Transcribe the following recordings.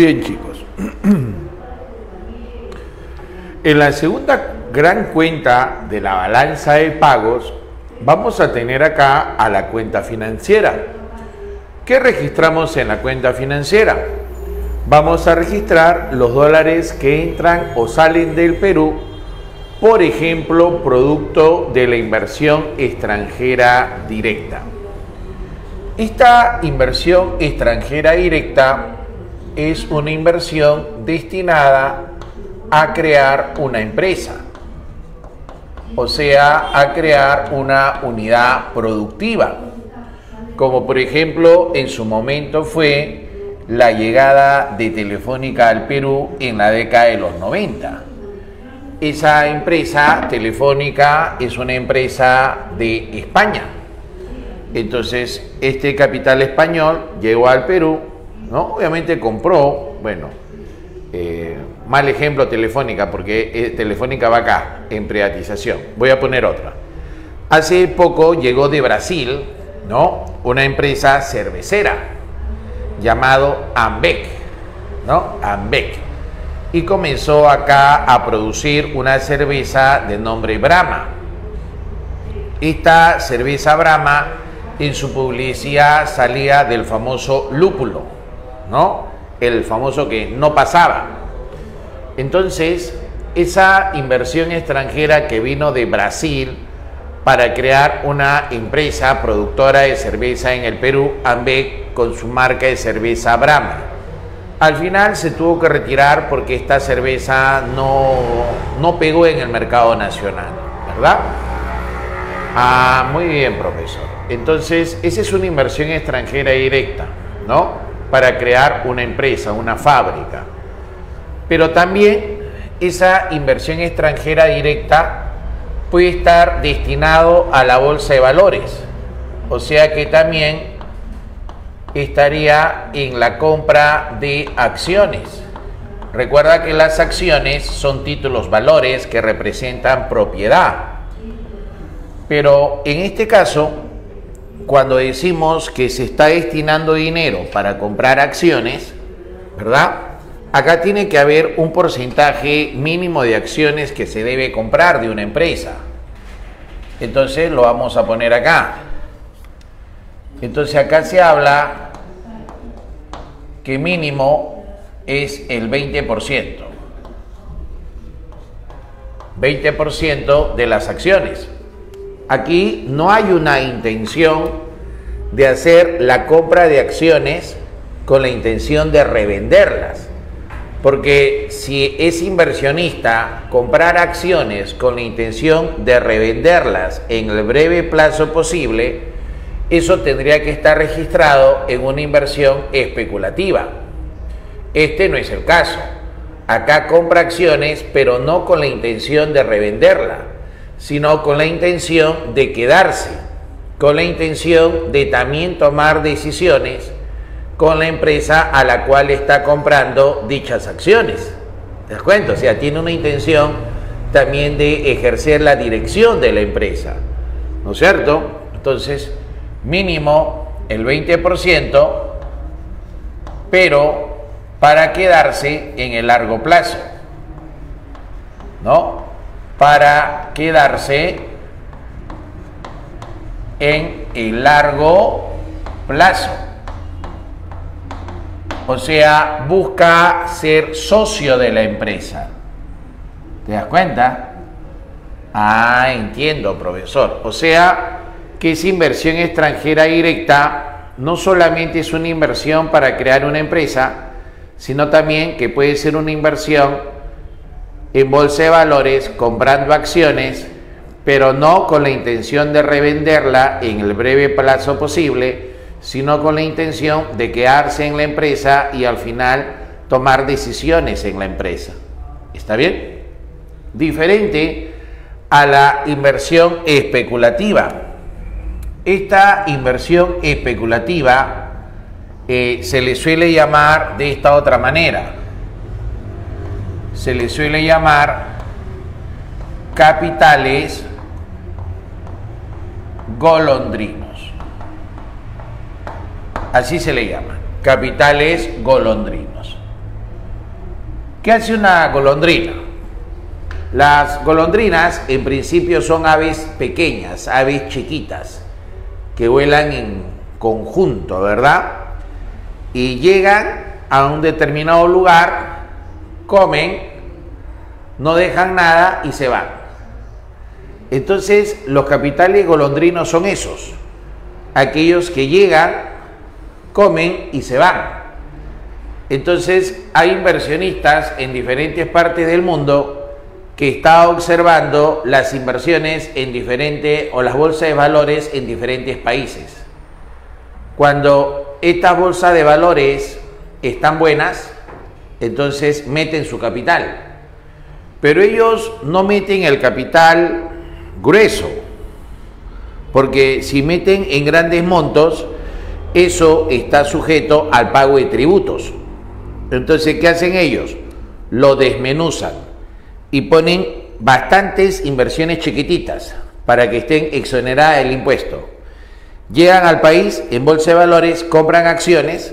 Bien, chicos. En la segunda gran cuenta de la balanza de pagos, vamos a tener acá a la cuenta financiera. ¿Qué registramos en la cuenta financiera? Vamos a registrar los dólares que entran o salen del Perú, por ejemplo, producto de la inversión extranjera directa. Esta inversión extranjera directa es una inversión destinada a crear una empresa, o sea, a crear una unidad productiva, como por ejemplo en su momento fue la llegada de Telefónica al Perú en la década de los 90. Esa empresa Telefónica es una empresa de España. Entonces este capital español llegó al Perú, ¿no? Obviamente compró, mal ejemplo Telefónica, porque Telefónica va acá en privatización. Voy a poner otra. Hace poco llegó de Brasil, ¿no?, una empresa cervecera llamado Ambev, ¿no? Ambev. Y comenzó acá a producir una cerveza de nombre Brahma. Esta cerveza Brahma, en su publicidad salía del famoso lúpulo, ¿no? El famoso que no pasaba. Entonces, esa inversión extranjera que vino de Brasil para crear una empresa productora de cerveza en el Perú, Ambev, con su marca de cerveza Brahma, al final se tuvo que retirar porque esta cerveza no pegó en el mercado nacional, ¿verdad? Ah, muy bien, profesor. Entonces, esa es una inversión extranjera directa, ¿no?, para crear una empresa, una fábrica. Pero también esa inversión extranjera directa puede estar destinado a la bolsa de valores, o sea que también estaría en la compra de acciones. Recuerda que las acciones son títulos valores que representan propiedad. Pero en este caso, cuando decimos que se está destinando dinero para comprar acciones, ¿verdad?, acá tiene que haber un porcentaje mínimo de acciones que se debe comprar de una empresa. Entonces lo vamos a poner acá. Entonces acá se habla que mínimo es el 20%. 20% de las acciones. Aquí no hay una intención de hacer la compra de acciones con la intención de revenderlas. Porque si es inversionista comprar acciones con la intención de revenderlas en el breve plazo posible, eso tendría que estar registrado en una inversión especulativa. Este no es el caso. Acá compra acciones, pero no con la intención de revenderla, sino con la intención de quedarse, con la intención de también tomar decisiones con la empresa a la cual está comprando dichas acciones. ¿Te das cuenta? O sea, tiene una intención también de ejercer la dirección de la empresa, ¿no es cierto? Entonces, mínimo el 20%, pero para quedarse en el largo plazo, ¿no? Para quedarse en el largo plazo. O sea, busca ser socio de la empresa. ¿Te das cuenta? Ah, entiendo, profesor. O sea, que esa inversión extranjera directa no solamente es una inversión para crear una empresa, sino también que puede ser una inversión en bolsa de valores, comprando acciones, pero no con la intención de revenderla en el breve plazo posible, sino con la intención de quedarse en la empresa y al final tomar decisiones en la empresa. ¿Está bien? Diferente a la inversión especulativa. Esta inversión especulativa se le suele llamar de esta otra manera. Se le suele llamar capitales golondrinos. Así se le llama, capitales golondrinos. ¿Qué hace una golondrina? Las golondrinas en principio son aves pequeñas, aves chiquitas, que vuelan en conjunto, ¿verdad? Y llegan a un determinado lugar, comen, no dejan nada y se van. Entonces, los capitales golondrinos son esos, aquellos que llegan, comen y se van. Entonces, hay inversionistas en diferentes partes del mundo que están observando las inversiones en diferentes, o las bolsas de valores en diferentes países. Cuando estas bolsas de valores están buenas, entonces meten su capital. Pero ellos no meten el capital grueso, porque si meten en grandes montos, eso está sujeto al pago de tributos. Entonces, ¿qué hacen ellos? Lo desmenuzan y ponen bastantes inversiones chiquititas para que estén exoneradas del impuesto. Llegan al país en bolsa de valores, compran acciones,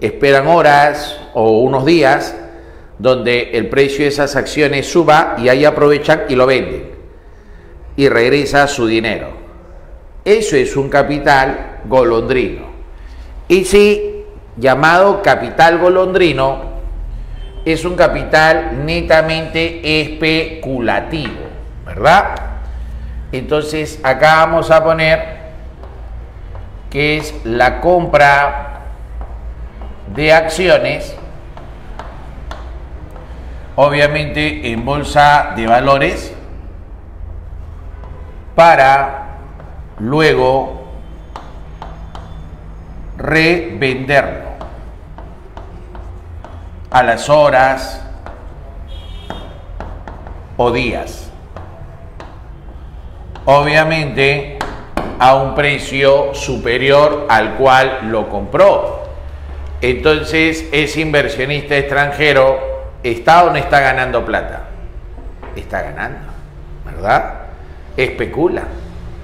esperan horas o unos días donde el precio de esas acciones suba y ahí aprovechan y lo venden y regresa su dinero. Eso es un capital golondrino. Ese llamado capital golondrino es un capital netamente especulativo, ¿verdad? Entonces acá vamos a poner que es la compra de acciones, obviamente en bolsa de valores, para luego revenderlo a las horas o días, obviamente a un precio superior al cual lo compró. Entonces, ese inversionista extranjero ¿está o no está ganando plata? Está ganando, ¿verdad? Especula.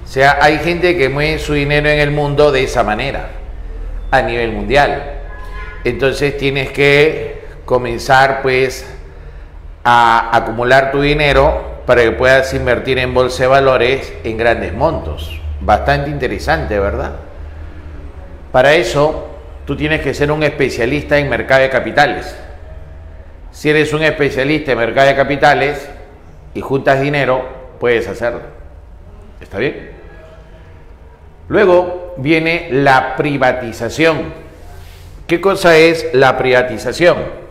O sea, hay gente que mueve su dinero en el mundo de esa manera, a nivel mundial. Entonces tienes que comenzar pues a acumular tu dinero para que puedas invertir en bolsa de valores en grandes montos. Bastante interesante, ¿verdad? Para eso tú tienes que ser un especialista en mercado de capitales. Si eres un especialista en mercado de capitales y juntas dinero, puedes hacerlo. ¿Está bien? Luego viene la privatización. ¿Qué cosa es la privatización?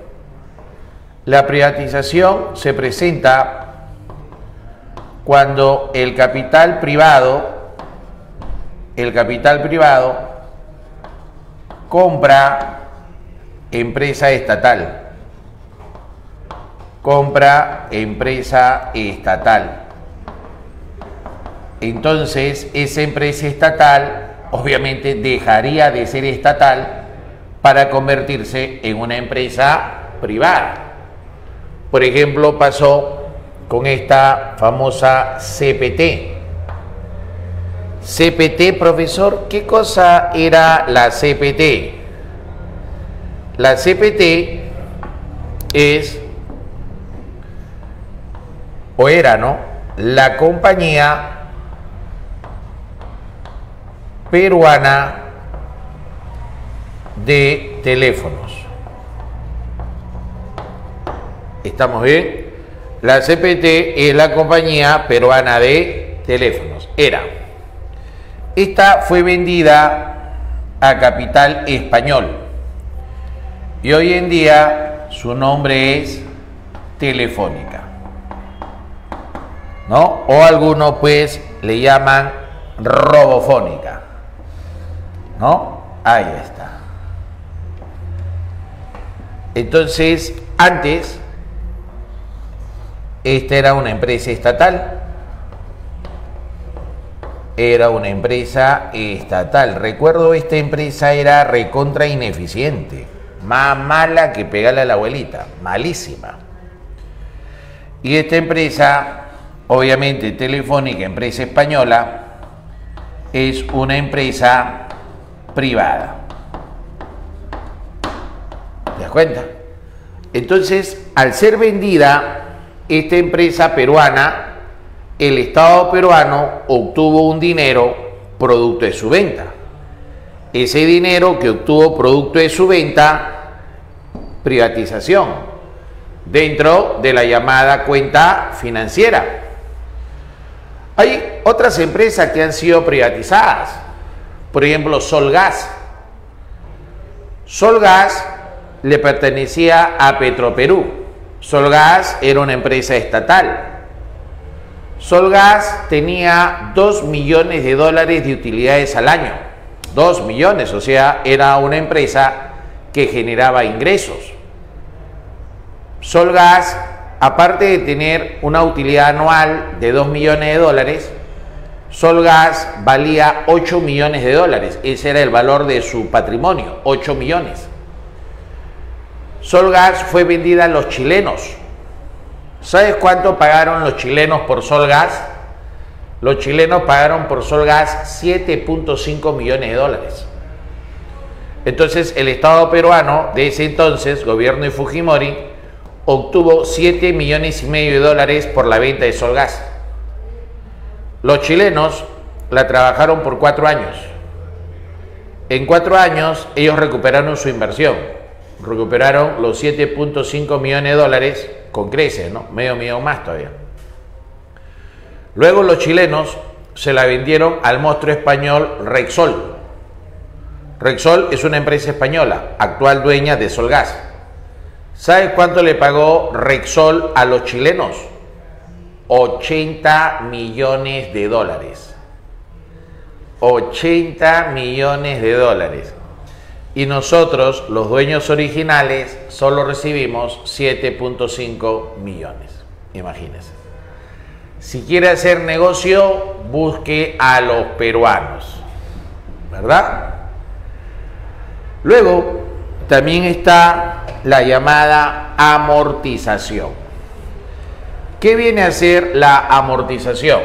La privatización se presenta cuando el capital privado compra empresa estatal. Compra empresa estatal. Entonces, esa empresa estatal obviamente dejaría de ser estatal para convertirse en una empresa privada. Por ejemplo, pasó con esta famosa CPT. CPT, profesor, ¿qué cosa era la CPT? La CPT es, o era, ¿no?, la compañía peruana de teléfonos. ¿Estamos bien? La CPT es la compañía peruana de teléfonos. Esta fue vendida a capital español y hoy en día su nombre es Telefónica, ¿no? O algunos pues le llaman Robofónica, ¿no? Ahí está. Entonces, antes esta era una empresa estatal. Recuerdo, esta empresa era recontra ineficiente, más mala que pegarle a la abuelita, malísima. Y esta empresa, obviamente Telefónica, empresa española, es una empresa privada. ¿Te das cuenta? Entonces, al ser vendida esta empresa peruana, el Estado peruano obtuvo un dinero producto de su venta. Ese dinero que obtuvo producto de su venta, privatización, dentro de la llamada cuenta financiera. Hay otras empresas que han sido privatizadas, por ejemplo, Solgas. Solgas le pertenecía a Petroperú. Solgas era una empresa estatal. Solgas tenía 2 millones de dólares de utilidades al año. 2 millones, o sea, era una empresa que generaba ingresos. Solgas, aparte de tener una utilidad anual de 2 millones de dólares, Solgas valía 8 millones de dólares. Ese era el valor de su patrimonio, 8 millones. Solgas fue vendida a los chilenos. ¿Sabes cuánto pagaron los chilenos por Solgas? Los chilenos pagaron por Solgas 7.5 millones de dólares. Entonces el Estado peruano de ese entonces, gobierno de Fujimori, obtuvo 7 millones y medio de dólares por la venta de Solgas. Los chilenos la trabajaron por 4 años. En 4 años ellos recuperaron su inversión. Recuperaron los 7.5 millones de dólares con creces, ¿no? Medio millón más todavía. Luego los chilenos se la vendieron al monstruo español Repsol. Repsol es una empresa española, actual dueña de Solgas. ¿Sabes cuánto le pagó Repsol a los chilenos? 80 millones de dólares. 80 millones de dólares. Y nosotros, los dueños originales, solo recibimos 7.5 millones. Imagínense. Si quiere hacer negocio, busque a los peruanos, ¿verdad? Luego, también está la llamada amortización. ¿Qué viene a ser la amortización?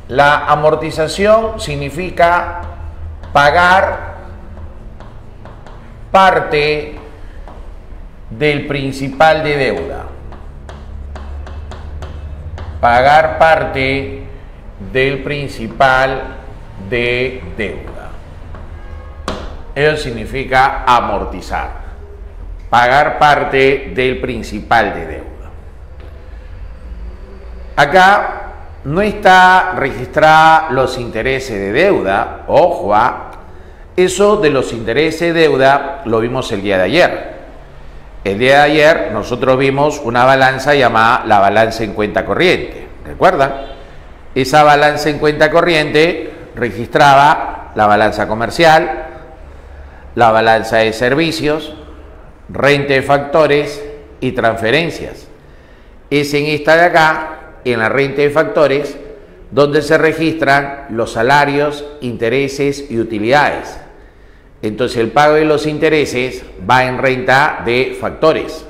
La amortización significa pagar parte del principal de deuda. Pagar parte del principal de deuda. Eso significa amortizar. Pagar parte del principal de deuda. Acá no está registrada los intereses de deuda. Ojo, eso de los intereses de deuda lo vimos el día de ayer. El día de ayer nosotros vimos una balanza llamada la balanza en cuenta corriente. ¿Recuerdan? Esa balanza en cuenta corriente registraba la balanza comercial, la balanza de servicios, renta de factores y transferencias. Es en esta de acá, en la renta de factores, donde se registran los salarios, intereses y utilidades. Entonces el pago de los intereses va en renta de factores,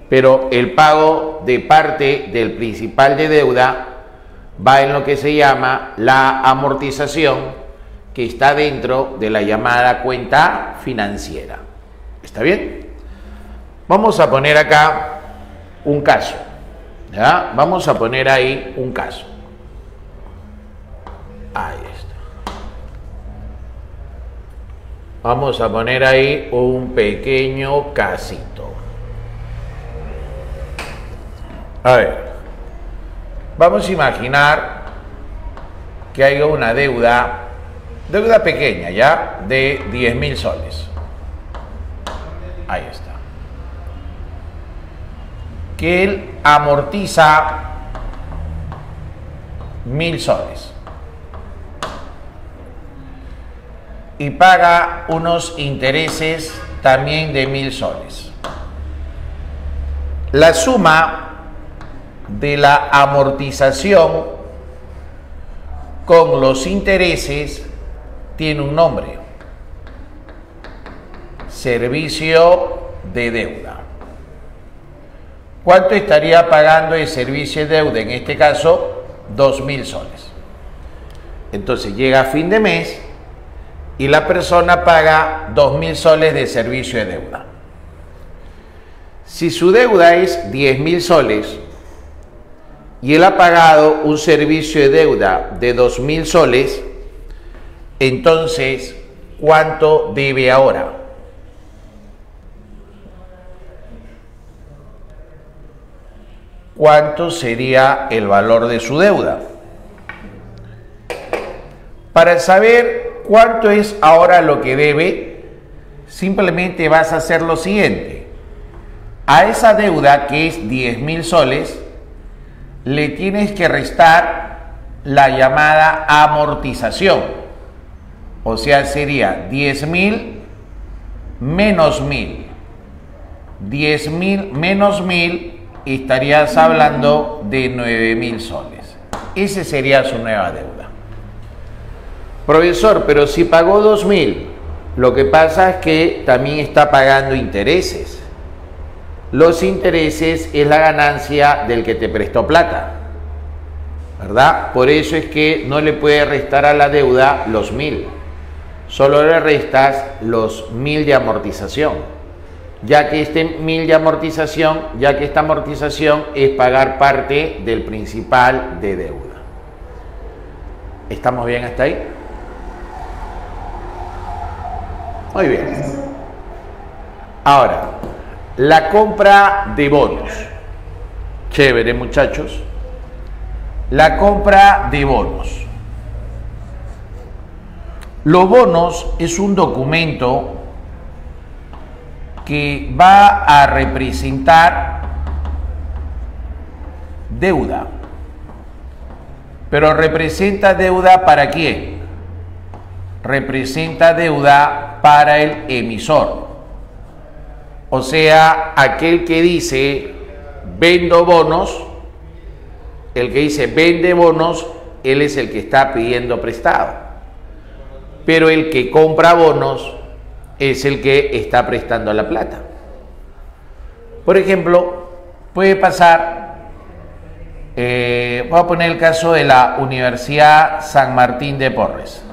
pero el pago de parte del principal de deuda va en lo que se llama la amortización, que está dentro de la llamada cuenta financiera. ¿Está bien? Vamos a poner acá un caso, ¿ya? Vamos a poner ahí un caso. Ahí está. Vamos a poner ahí un pequeño casito. A ver, vamos a imaginar que haya una deuda pequeña, ¿ya? De 10.000 soles. Ahí está. Que él amortiza 1.000 soles. Y paga unos intereses también de 1.000 soles. La suma de la amortización con los intereses tiene un nombre: servicio de deuda. ¿Cuánto estaría pagando el servicio de deuda? En este caso, 2.000 soles. Entonces llega a fin de mes y la persona paga 2.000 soles de servicio de deuda. Si su deuda es 10.000 soles y él ha pagado un servicio de deuda de 2.000 soles, entonces, ¿cuánto debe ahora? ¿Cuánto sería el valor de su deuda? Para saber cuánto es ahora lo que debe, simplemente vas a hacer lo siguiente. A esa deuda, que es 10.000 soles, le tienes que restar la llamada amortización. O sea, sería 10.000 menos 1.000. 10.000 menos 1.000, estarías hablando de 9.000 soles. Esa sería su nueva deuda. Profesor, pero si pagó 2.000, lo que pasa es que también está pagando intereses. Los intereses es la ganancia del que te prestó plata, ¿verdad? Por eso es que no le puedes restar a la deuda los 1.000. Solo le restas los 1.000 de amortización, ya que esta amortización es pagar parte del principal de deuda. ¿Estamos bien hasta ahí? Muy bien. Ahora, la compra de bonos. Chévere, muchachos. La compra de bonos. Los bonos es un documento que va a representar deuda. Pero representa deuda ¿para quién? Representa deuda para el emisor. O sea, aquel que dice vendo bonos, el que dice vende bonos, él es el que está pidiendo prestado. Pero el que compra bonos es el que está prestando la plata. Por ejemplo, puede pasar, voy a poner el caso de la Universidad San Martín de Porres.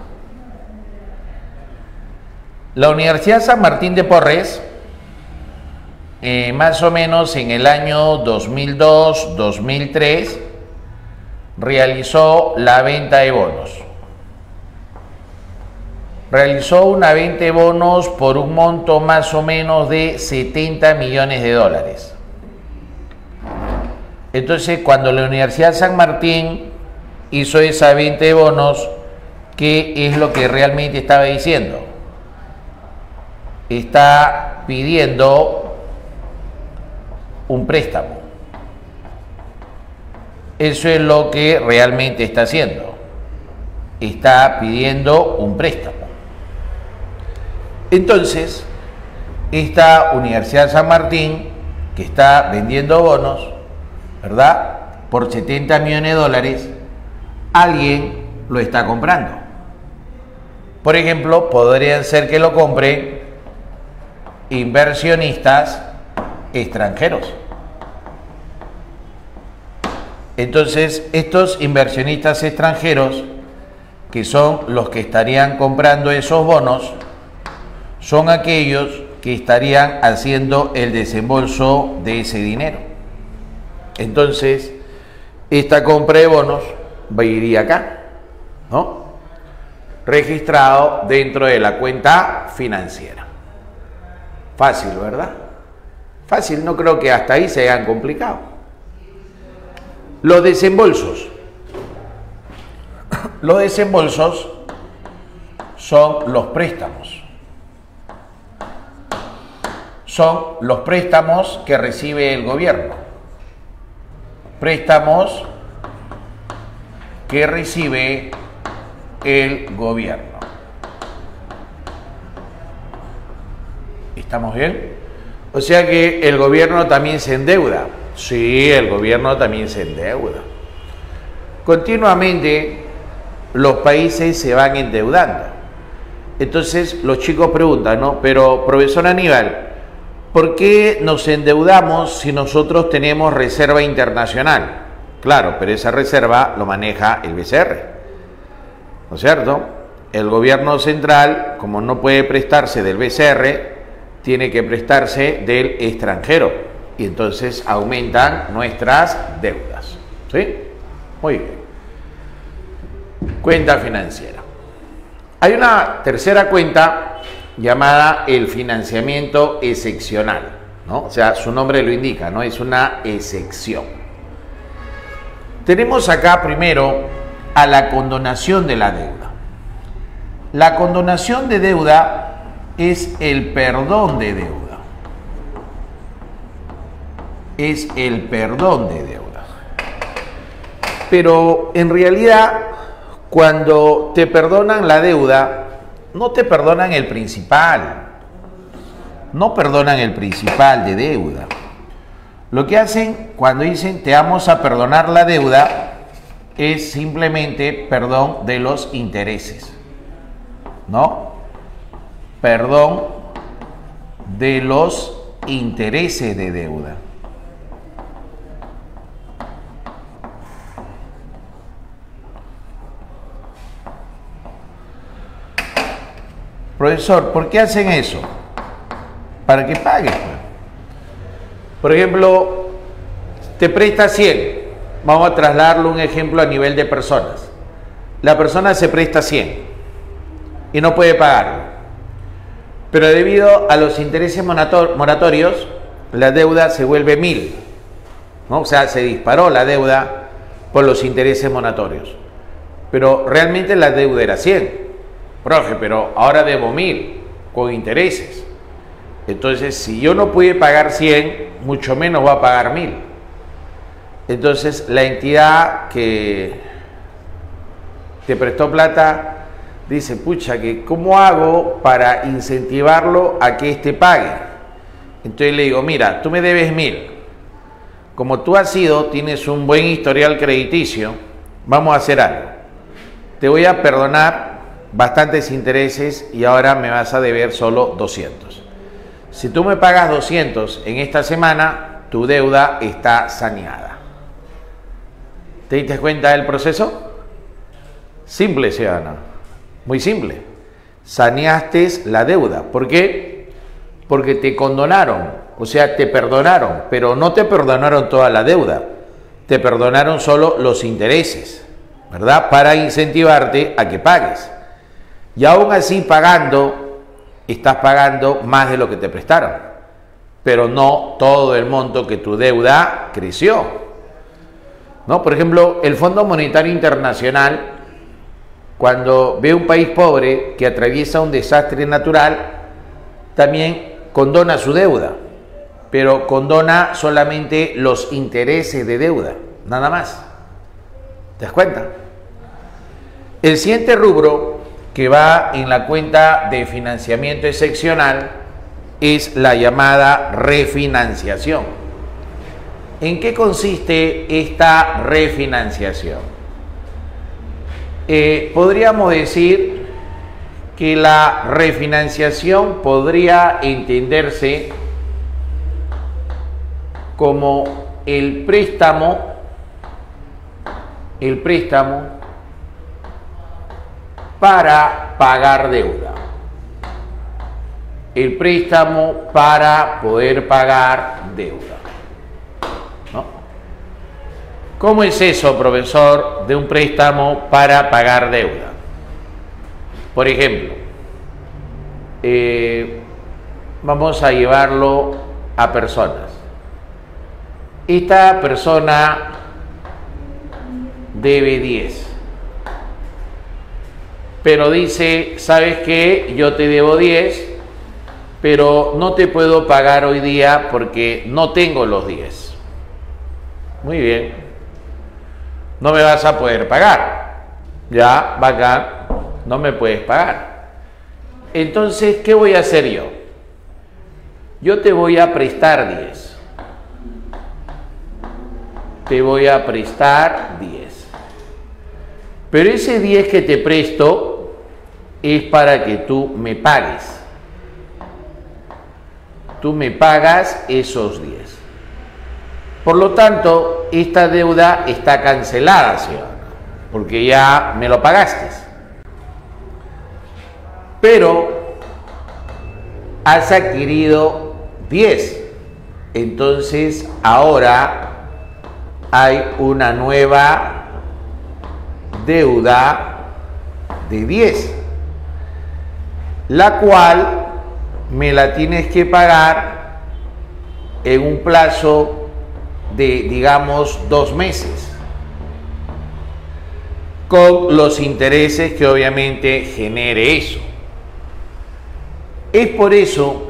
La Universidad San Martín de Porres, más o menos en el año 2002-2003, realizó la venta de bonos. Realizó una venta de bonos por un monto más o menos de 70 millones de dólares. Entonces, cuando la Universidad San Martín hizo esa venta de bonos, ¿qué es lo que realmente estaba diciendo? Está pidiendo un préstamo. Eso es lo que realmente está haciendo. Está pidiendo un préstamo. Entonces, esta Universidad San Martín, que está vendiendo bonos, ¿verdad?, por 70 millones de dólares, alguien lo está comprando. Por ejemplo, podrían ser que lo compren inversionistas extranjeros. Entonces, estos inversionistas extranjeros, que son los que estarían comprando esos bonos, son aquellos que estarían haciendo el desembolso de ese dinero. Entonces, esta compra de bonos iría acá, ¿no?, registrado dentro de la cuenta financiera. Fácil, ¿verdad? Fácil, no creo que hasta ahí se hayan complicado. Los desembolsos. Los desembolsos son los préstamos. Son los préstamos que recibe el gobierno. Préstamos que recibe el gobierno. ¿Estamos bien? O sea que el gobierno también se endeuda. Sí, el gobierno también se endeuda. Continuamente los países se van endeudando. Entonces los chicos preguntan, ¿no? Pero, profesor Aníbal, ¿por qué nos endeudamos si nosotros tenemos reserva internacional? Claro, pero esa reserva lo maneja el BCR, ¿no es cierto? El gobierno central, como no puede prestarse del BCR, tiene que prestarse del extranjero. y entonces aumentan nuestras deudas. ¿Sí? Muy bien. Cuenta financiera. Hay una tercera cuenta llamada el financiamiento excepcional, ¿no? O sea, su nombre lo indica, ¿no? Es una excepción. Tenemos acá primero a la condonación de la deuda. La condonación de deuda es el perdón de deuda. Es el perdón de deuda. Pero en realidad, cuando te perdonan la deuda, no te perdonan el principal. No perdonan el principal de deuda. Lo que hacen cuando dicen te vamos a perdonar la deuda es simplemente perdón de los intereses, ¿no? Perdón de los intereses de deuda. Profesor, ¿por qué hacen eso? Para que pagues. Por ejemplo, te presta 100. Vamos a trasladarlo un ejemplo a nivel de personas. La persona se presta 100 y no puede pagarlo. Pero debido a los intereses moratorios, la deuda se vuelve 1000. ¿No? O sea, se disparó la deuda por los intereses moratorios. Pero realmente la deuda era 100. Profe, pero ahora debo 1000 con intereses. Entonces, si yo no pude pagar 100, mucho menos va a pagar 1000. Entonces, la entidad que te prestó plata dice, pucha, que ¿cómo hago para incentivarlo a que éste pague? Entonces le digo, mira, tú me debes 1000. Como tú tienes un buen historial crediticio, vamos a hacer algo. Te voy a perdonar bastantes intereses y ahora me vas a deber solo 200. Si tú me pagas 200 en esta semana, tu deuda está saneada. ¿Te diste cuenta del proceso? Simple, ciudadano. Muy simple. Saneaste la deuda. ¿Por qué? Porque te condonaron, o sea, te perdonaron, pero no te perdonaron toda la deuda. Te perdonaron solo los intereses, ¿verdad? Para incentivarte a que pagues. Y aún así pagando, estás pagando más de lo que te prestaron, pero no todo el monto que tu deuda creció, ¿no? Por ejemplo, el Fondo Monetario Internacional, cuando ve un país pobre que atraviesa un desastre natural, también condona su deuda, pero condona solamente los intereses de deuda, nada más. ¿Te das cuenta? El siguiente rubro que va en la cuenta de financiamiento excepcional es la llamada refinanciación. ¿En qué consiste esta refinanciación? Podríamos decir que la refinanciación podría entenderse como el préstamo para pagar deuda. El préstamo para poder pagar deuda, ¿no? ¿Cómo es eso, profesor, de un préstamo para pagar deuda? Por ejemplo, vamos a llevarlo a personas. Esta persona debe 10. Pero dice, ¿sabes qué? Yo te debo 10, pero no te puedo pagar hoy día porque no tengo los 10. Muy bien. No me vas a poder pagar. Ya, bacán, no me puedes pagar. Entonces, ¿qué voy a hacer yo? Yo te voy a prestar 10. Te voy a prestar 10. Pero ese 10 que te presto es para que tú me pagues. Tú me pagas esos 10. Por lo tanto, esta deuda está cancelada, ciudadano, porque ya me lo pagaste. Pero has adquirido 10. entonces ahora hay una nueva deuda de 10, la cual me la tienes que pagar en un plazo de, digamos, 2 meses, con los intereses que obviamente genere eso. Es por eso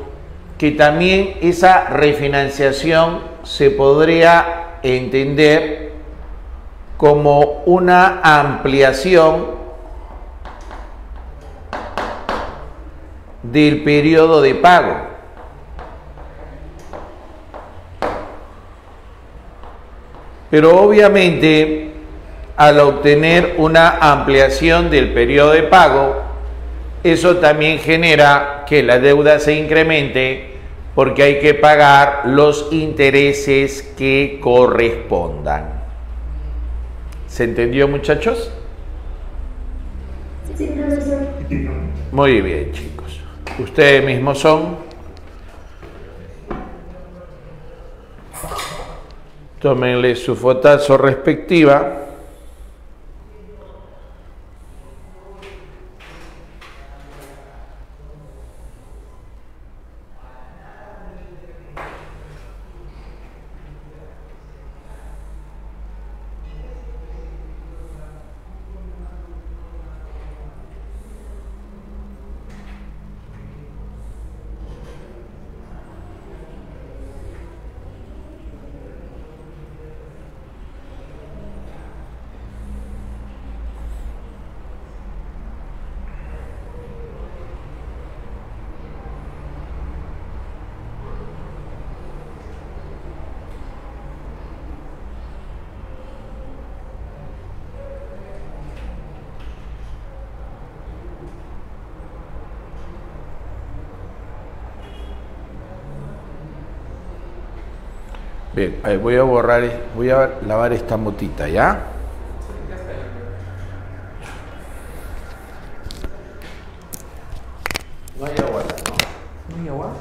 que también esa refinanciación se podría entender como una ampliación del periodo de pago. Pero obviamente, al obtener una ampliación del periodo de pago, eso también genera que la deuda se incremente porque hay que pagar los intereses que correspondan. ¿Se entendió, muchachos? Sí, profesor. Muy bien, chicos. Ustedes mismos son. Tómenle su fotazo respectiva. Bien, voy a borrar, voy a lavar esta motita, ¿ya? No hay agua, ¿no? ¿No hay agua?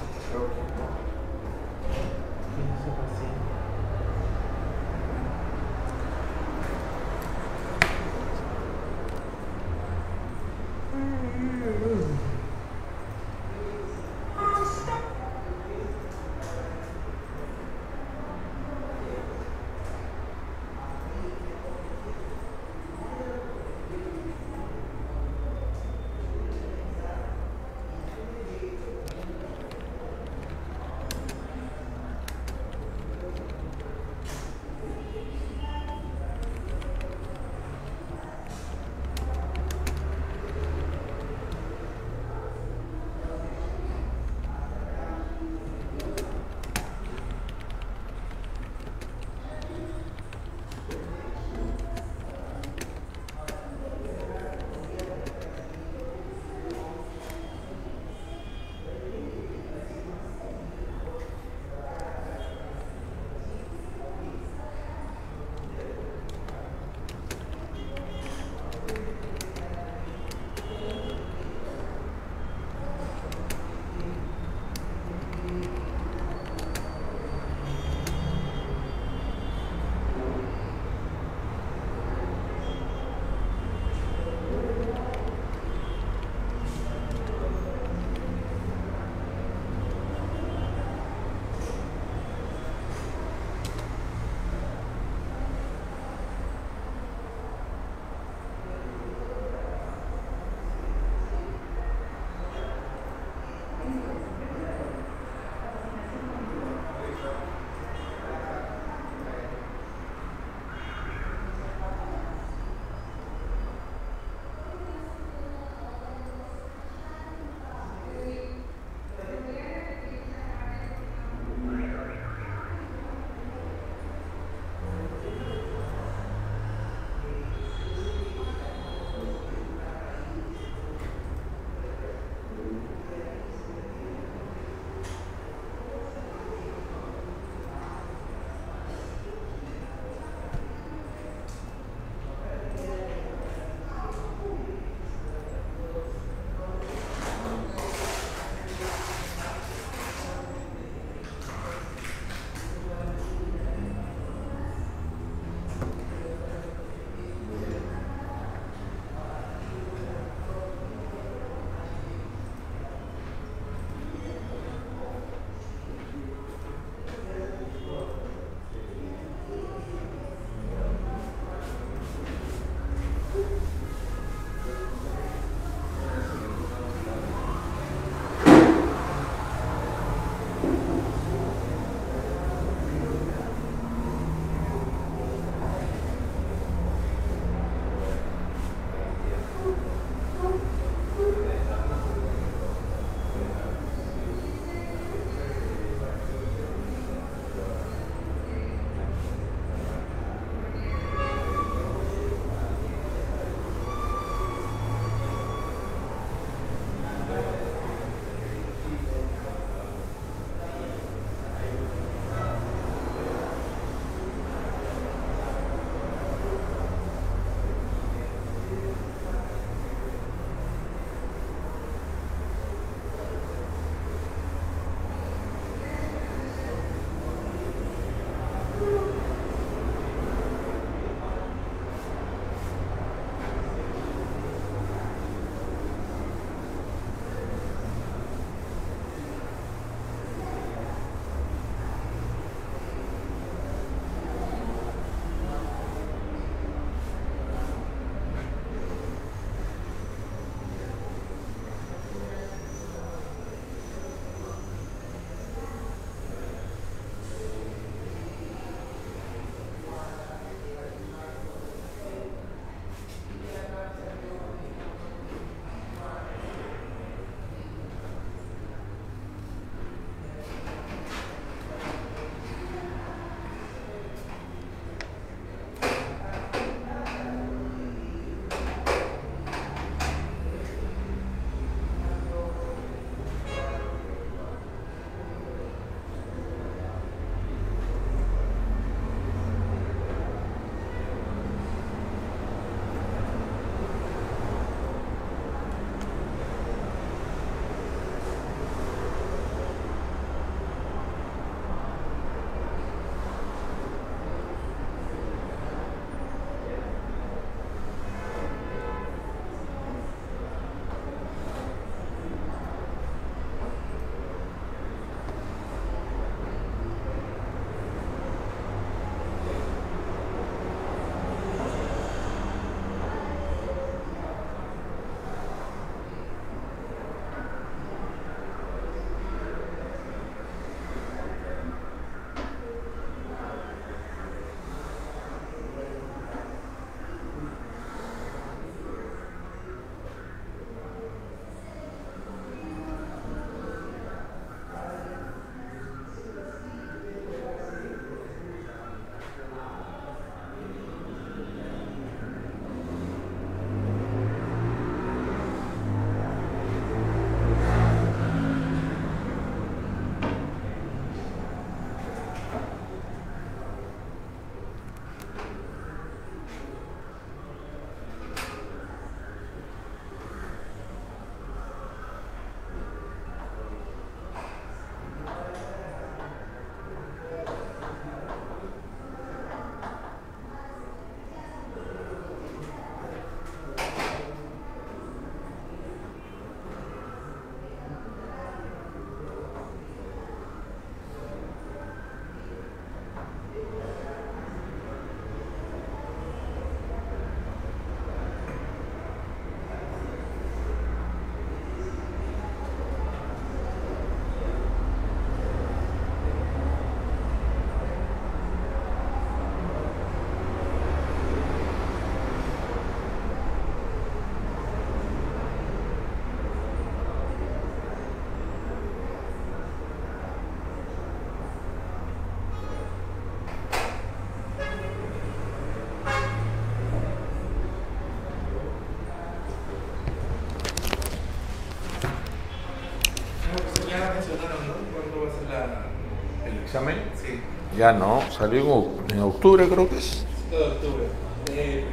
examen? Sí. Ya no, salió en octubre creo que es. Todo octubre. Primero,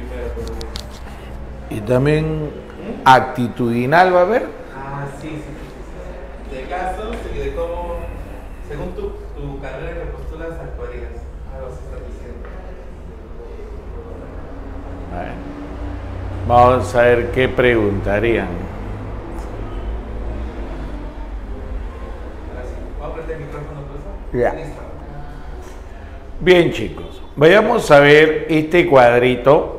Y también actitudinal va a haber. Ah, sí, sí, sí, sí. De casos y de cómo, según tu carrera que postulas, actuarías. Algo se está diciendo. Bueno, vamos a ver qué preguntarían. Ahora sí. ¿Puedo prender el micrófono, profesor? Ya. Listo. Bien, chicos, vayamos a ver este cuadrito.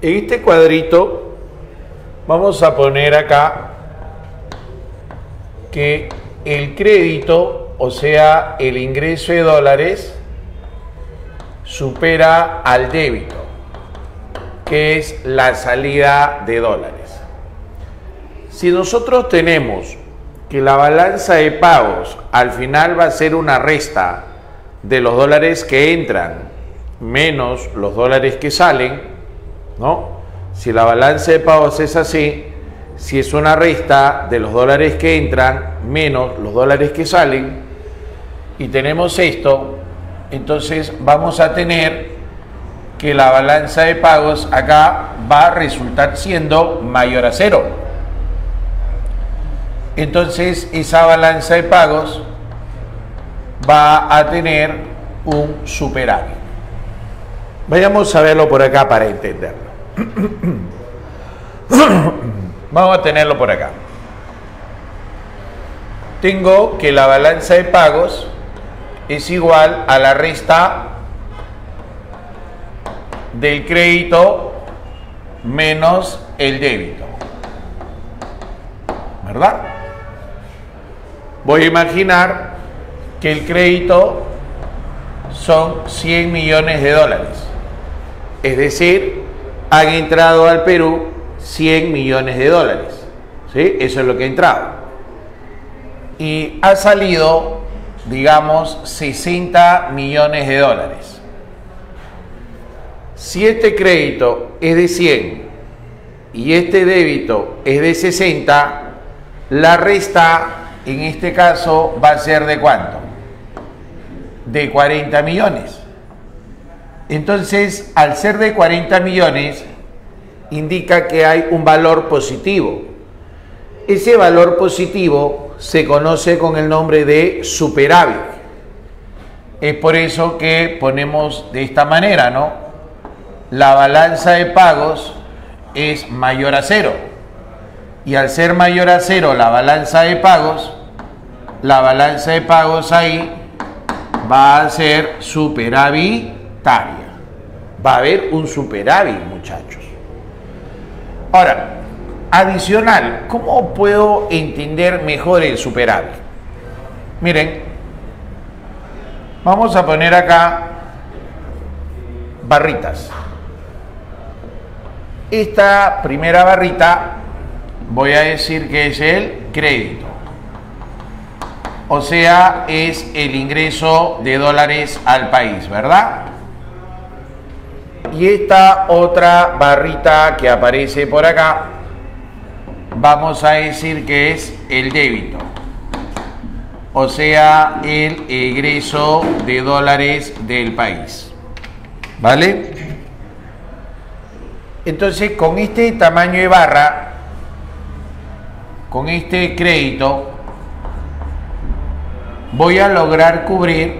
En este cuadrito vamos a poner acá que el crédito, o sea, el ingreso de dólares, supera al débito, que es la salida de dólares. Si nosotros tenemos que la balanza de pagos al final va a ser una resta de los dólares que entran menos los dólares que salen, ¿no? Si la balanza de pagos es así, si es una resta de los dólares que entran menos los dólares que salen, y tenemos esto, entonces vamos a tener que la balanza de pagos acá va a resultar siendo mayor a cero. Entonces esa balanza de pagos va a tener un superávit. Vayamos a verlo por acá para entenderlo. Vamos a tenerlo por acá. Tengo que la balanza de pagos es igual a la resta del crédito menos el débito, ¿verdad? Voy a imaginar que el crédito son 100 millones de dólares. Es decir, han entrado al Perú 100 millones de dólares. ¿Sí? Eso es lo que ha entrado. Y ha salido, digamos, 60 millones de dólares. Si este crédito es de 100 y este débito es de 60, la resta en este caso va a ser ¿de cuánto? De 40 millones. Entonces, al ser de 40 millones, indica que hay un valor positivo. Ese valor positivo se conoce con el nombre de superávit. Es por eso que ponemos de esta manera, ¿no? La balanza de pagos es mayor a cero. Y al ser mayor a cero la balanza de pagos ahí va a ser superavitaria. Va a haber un superávit, muchachos. Ahora, adicional, ¿cómo puedo entender mejor el superávit? Miren, vamos a poner acá barritas. Esta primera barrita voy a decir que es el crédito. O sea, es el ingreso de dólares al país, ¿verdad? Y esta otra barrita que aparece por acá, vamos a decir que es el débito. O sea, el egreso de dólares del país. ¿Vale? Entonces, con este tamaño de barra, con este crédito, voy a lograr cubrir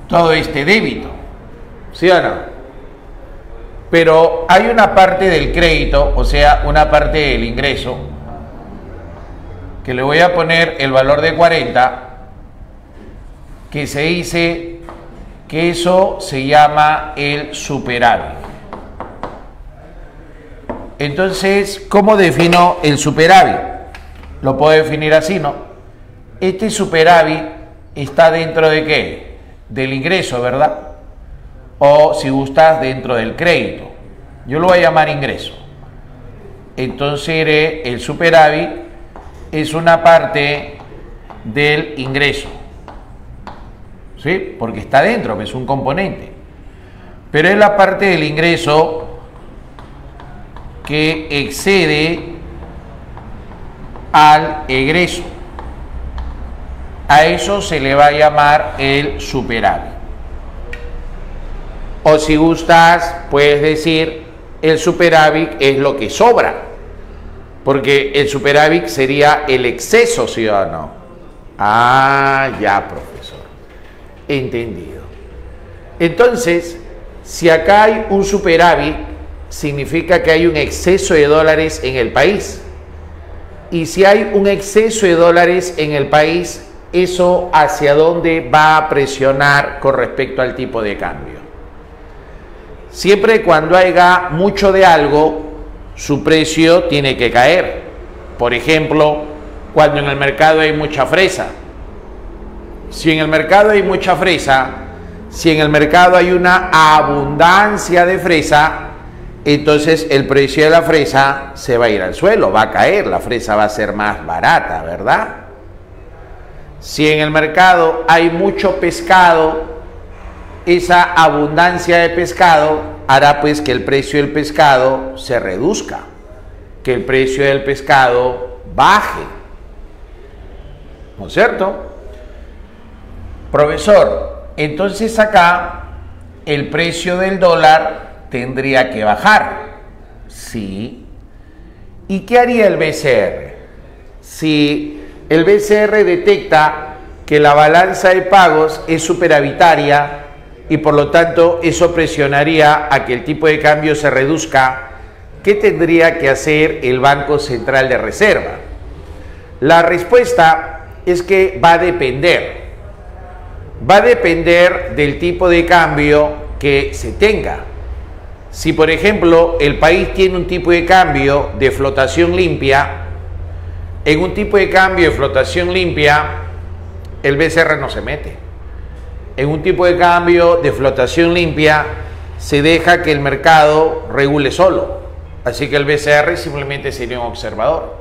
todo este débito. ¿Sí o no? Pero hay una parte del crédito, o sea, una parte del ingreso, que le voy a poner el valor de 40, que se dice que eso se llama el superávit. Entonces, ¿cómo defino el superávit? Lo puedo definir así, ¿no? Este superávit está dentro de ¿qué? Del ingreso, ¿verdad? O si gustas, dentro del crédito. Yo lo voy a llamar ingreso. Entonces, el superávit es una parte del ingreso. ¿Sí? Porque está dentro, que es un componente. Pero es la parte del ingreso que excede al egreso. A eso se le va a llamar el superávit. O si gustas, puedes decir el superávit es lo que sobra, porque el superávit sería el exceso, ¿sí o no? Ah, ya, profesor. Entendido. Entonces, si acá hay un superávit, significa que hay un exceso de dólares en el país. Y si hay un exceso de dólares en el país, ¿eso hacia dónde va a presionar con respecto al tipo de cambio? Siempre cuando haya mucho de algo, su precio tiene que caer. Por ejemplo, cuando en el mercado hay mucha fresa. Si en el mercado hay mucha fresa, si en el mercado hay una abundancia de fresa, entonces el precio de la fresa se va a ir al suelo, va a caer, la fresa va a ser más barata, ¿verdad? Si en el mercado hay mucho pescado, esa abundancia de pescado hará pues que el precio del pescado se reduzca, que el precio del pescado baje. ¿No es cierto? Profesor, entonces acá el precio del dólar tendría que bajar. Sí. ¿Y qué haría el BCR? Si el BCR detecta que la balanza de pagos es superavitaria y por lo tanto eso presionaría a que el tipo de cambio se reduzca, ¿qué tendría que hacer el Banco Central de Reserva? La respuesta es que va a depender. Va a depender del tipo de cambio que se tenga. Si, por ejemplo, el país tiene un tipo de cambio de flotación limpia, en un tipo de cambio de flotación limpia, el BCR no se mete. En un tipo de cambio de flotación limpia, se deja que el mercado regule solo. Así que el BCR simplemente sería un observador.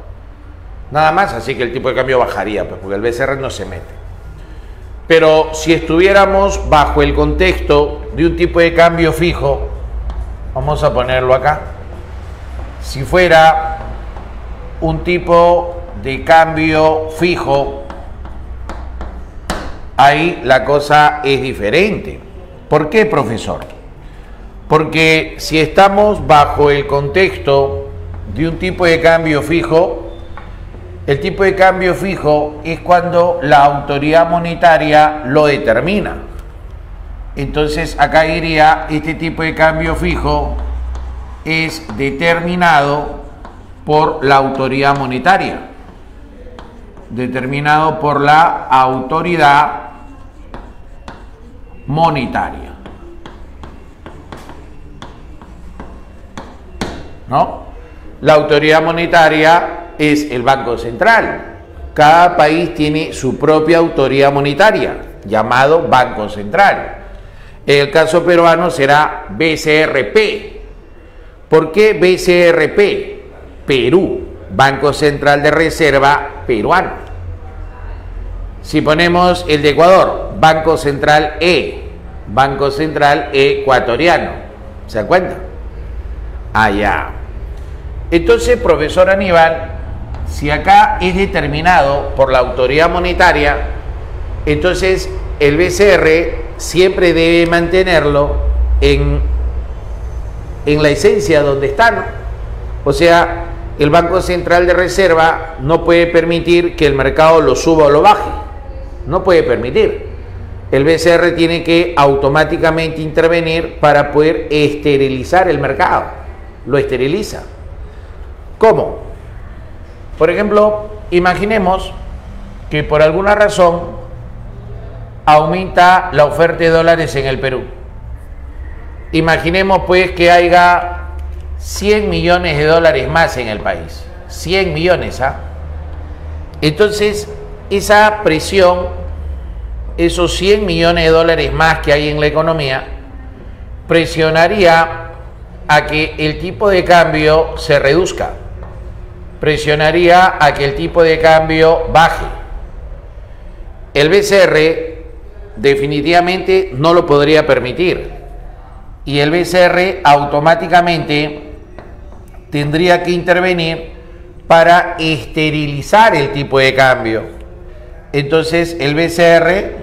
Nada más, así que el tipo de cambio bajaría, pues, porque el BCR no se mete. Pero si estuviéramos bajo el contexto de un tipo de cambio fijo, vamos a ponerlo acá. Si fuera un tipo de cambio fijo, ahí la cosa es diferente. ¿Por qué, profesor? Porque si estamos bajo el contexto de un tipo de cambio fijo, el tipo de cambio fijo es cuando la autoridad monetaria lo determina. Entonces acá diría, este tipo de cambio fijo es determinado por la autoridad monetaria. Determinado por la autoridad monetaria. ¿No? La autoridad monetaria es el Banco Central. Cada país tiene su propia autoridad monetaria, llamado Banco Central. En el caso peruano será BCRP. ¿Por qué BCRP? Perú, Banco Central de Reserva Peruano. Si ponemos el de Ecuador, Banco Central Banco Central Ecuatoriano. ¿Se dan cuenta? Allá. Entonces, profesor Aníbal, si acá es determinado por la autoridad monetaria, entonces el BCR siempre debe mantenerlo en la esencia donde está, ¿no? O sea, el Banco Central de Reserva no puede permitir que el mercado lo suba o lo baje. No puede permitir. El BCR tiene que automáticamente intervenir para poder esterilizar el mercado. Lo esteriliza. ¿Cómo? Por ejemplo, imaginemos que por alguna razón aumenta la oferta de dólares en el Perú. Imaginemos pues que haya 100 millones de dólares más en el país. 100 millones, ¿ah? Entonces, esa presión, esos 100 millones de dólares más que hay en la economía, presionaría a que el tipo de cambio se reduzca. Presionaría a que el tipo de cambio baje. El BCR definitivamente no lo podría permitir. Y el BCR automáticamente tendría que intervenir para esterilizar el tipo de cambio. Entonces el BCR,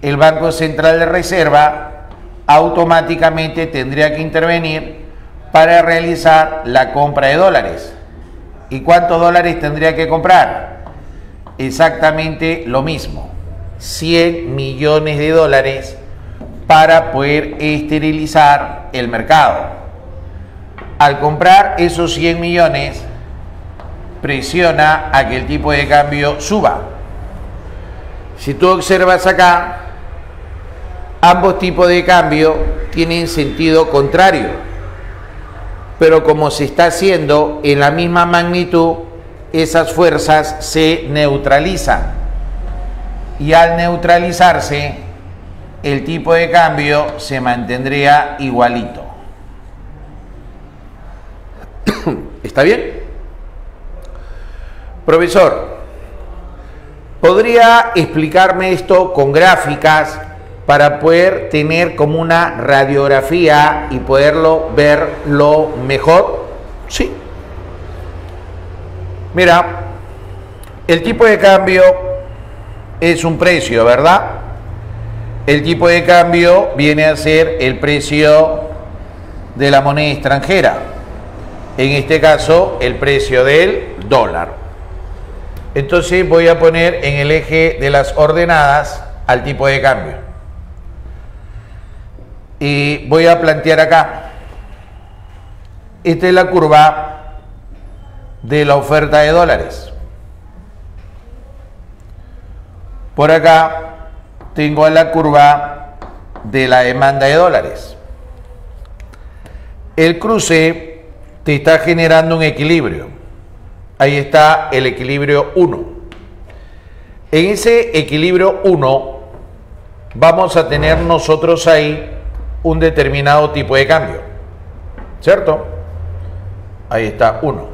el Banco Central de Reserva, automáticamente tendría que intervenir para realizar la compra de dólares. ¿Y cuántos dólares tendría que comprar? Exactamente lo mismo, 100 millones de dólares para poder esterilizar el mercado. Al comprar esos 100 millones, presiona a que el tipo de cambio suba. Si tú observas acá, ambos tipos de cambio tienen sentido contrario, pero como se está haciendo en la misma magnitud, esas fuerzas se neutralizan, y al neutralizarse el tipo de cambio se mantendría igualito. ¿Está bien? Profesor, ¿podría explicarme esto con gráficas para poder tener como una radiografía y poderlo verlo mejor? Sí. Mira, el tipo de cambio es un precio, ¿verdad? El tipo de cambio viene a ser el precio de la moneda extranjera. En este caso, el precio del dólar. Entonces voy a poner en el eje de las ordenadas al tipo de cambio. Y voy a plantear acá. Esta es la curva de la oferta de dólares. Por acá tengo la curva de la demanda de dólares. El cruce te está generando un equilibrio. Ahí está el equilibrio 1. En ese equilibrio 1 vamos a tener nosotros ahí un determinado tipo de cambio, ¿cierto? Ahí está 1.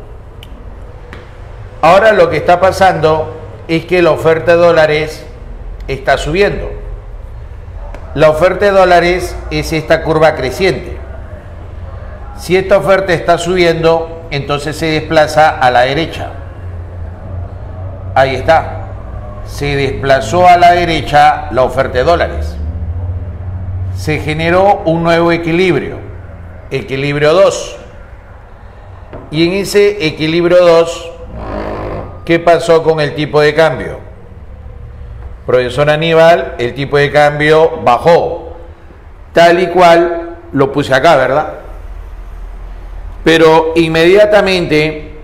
Ahora lo que está pasando es que la oferta de dólares está subiendo. La oferta de dólares es esta curva creciente. Si esta oferta está subiendo, entonces se desplaza a la derecha. Ahí está. Se desplazó a la derecha la oferta de dólares. Se generó un nuevo equilibrio, equilibrio 2. Y en ese equilibrio 2, ¿qué pasó con el tipo de cambio? Profesor Aníbal, el tipo de cambio bajó, tal y cual lo puse acá, ¿verdad? Pero inmediatamente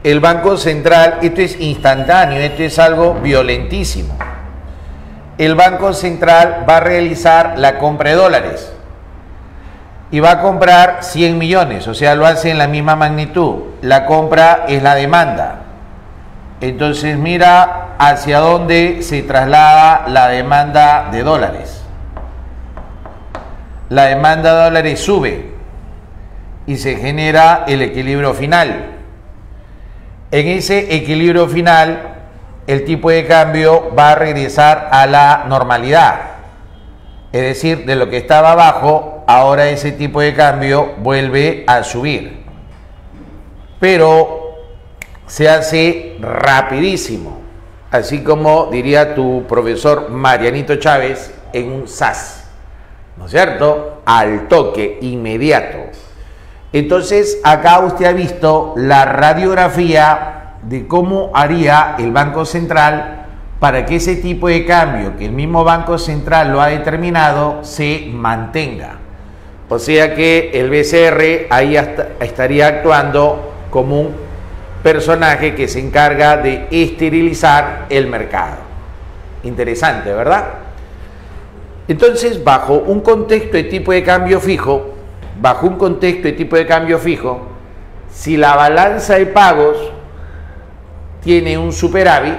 el Banco Central, esto es instantáneo, esto es algo violentísimo. El Banco Central va a realizar la compra de dólares y va a comprar 100 millones, o sea, lo hace en la misma magnitud. La compra es la demanda. Entonces mira hacia dónde se traslada la demanda de dólares. La demanda de dólares sube y se genera el equilibrio final. En ese equilibrio final, el tipo de cambio va a regresar a la normalidad. Es decir, de lo que estaba abajo, ahora ese tipo de cambio vuelve a subir. Pero se hace rapidísimo, así como diría tu profesor Marianito Chávez en un SAS, ¿no es cierto? Al toque, inmediato. Entonces, acá usted ha visto la radiografía de cómo haría el Banco Central para que ese tipo de cambio que el mismo Banco Central lo ha determinado se mantenga. O sea que el BCR ahí estaría actuando como un personaje que se encarga de esterilizar el mercado. Interesante, ¿verdad? Entonces, bajo un contexto de tipo de cambio fijo, si la balanza de pagos tiene un superávit,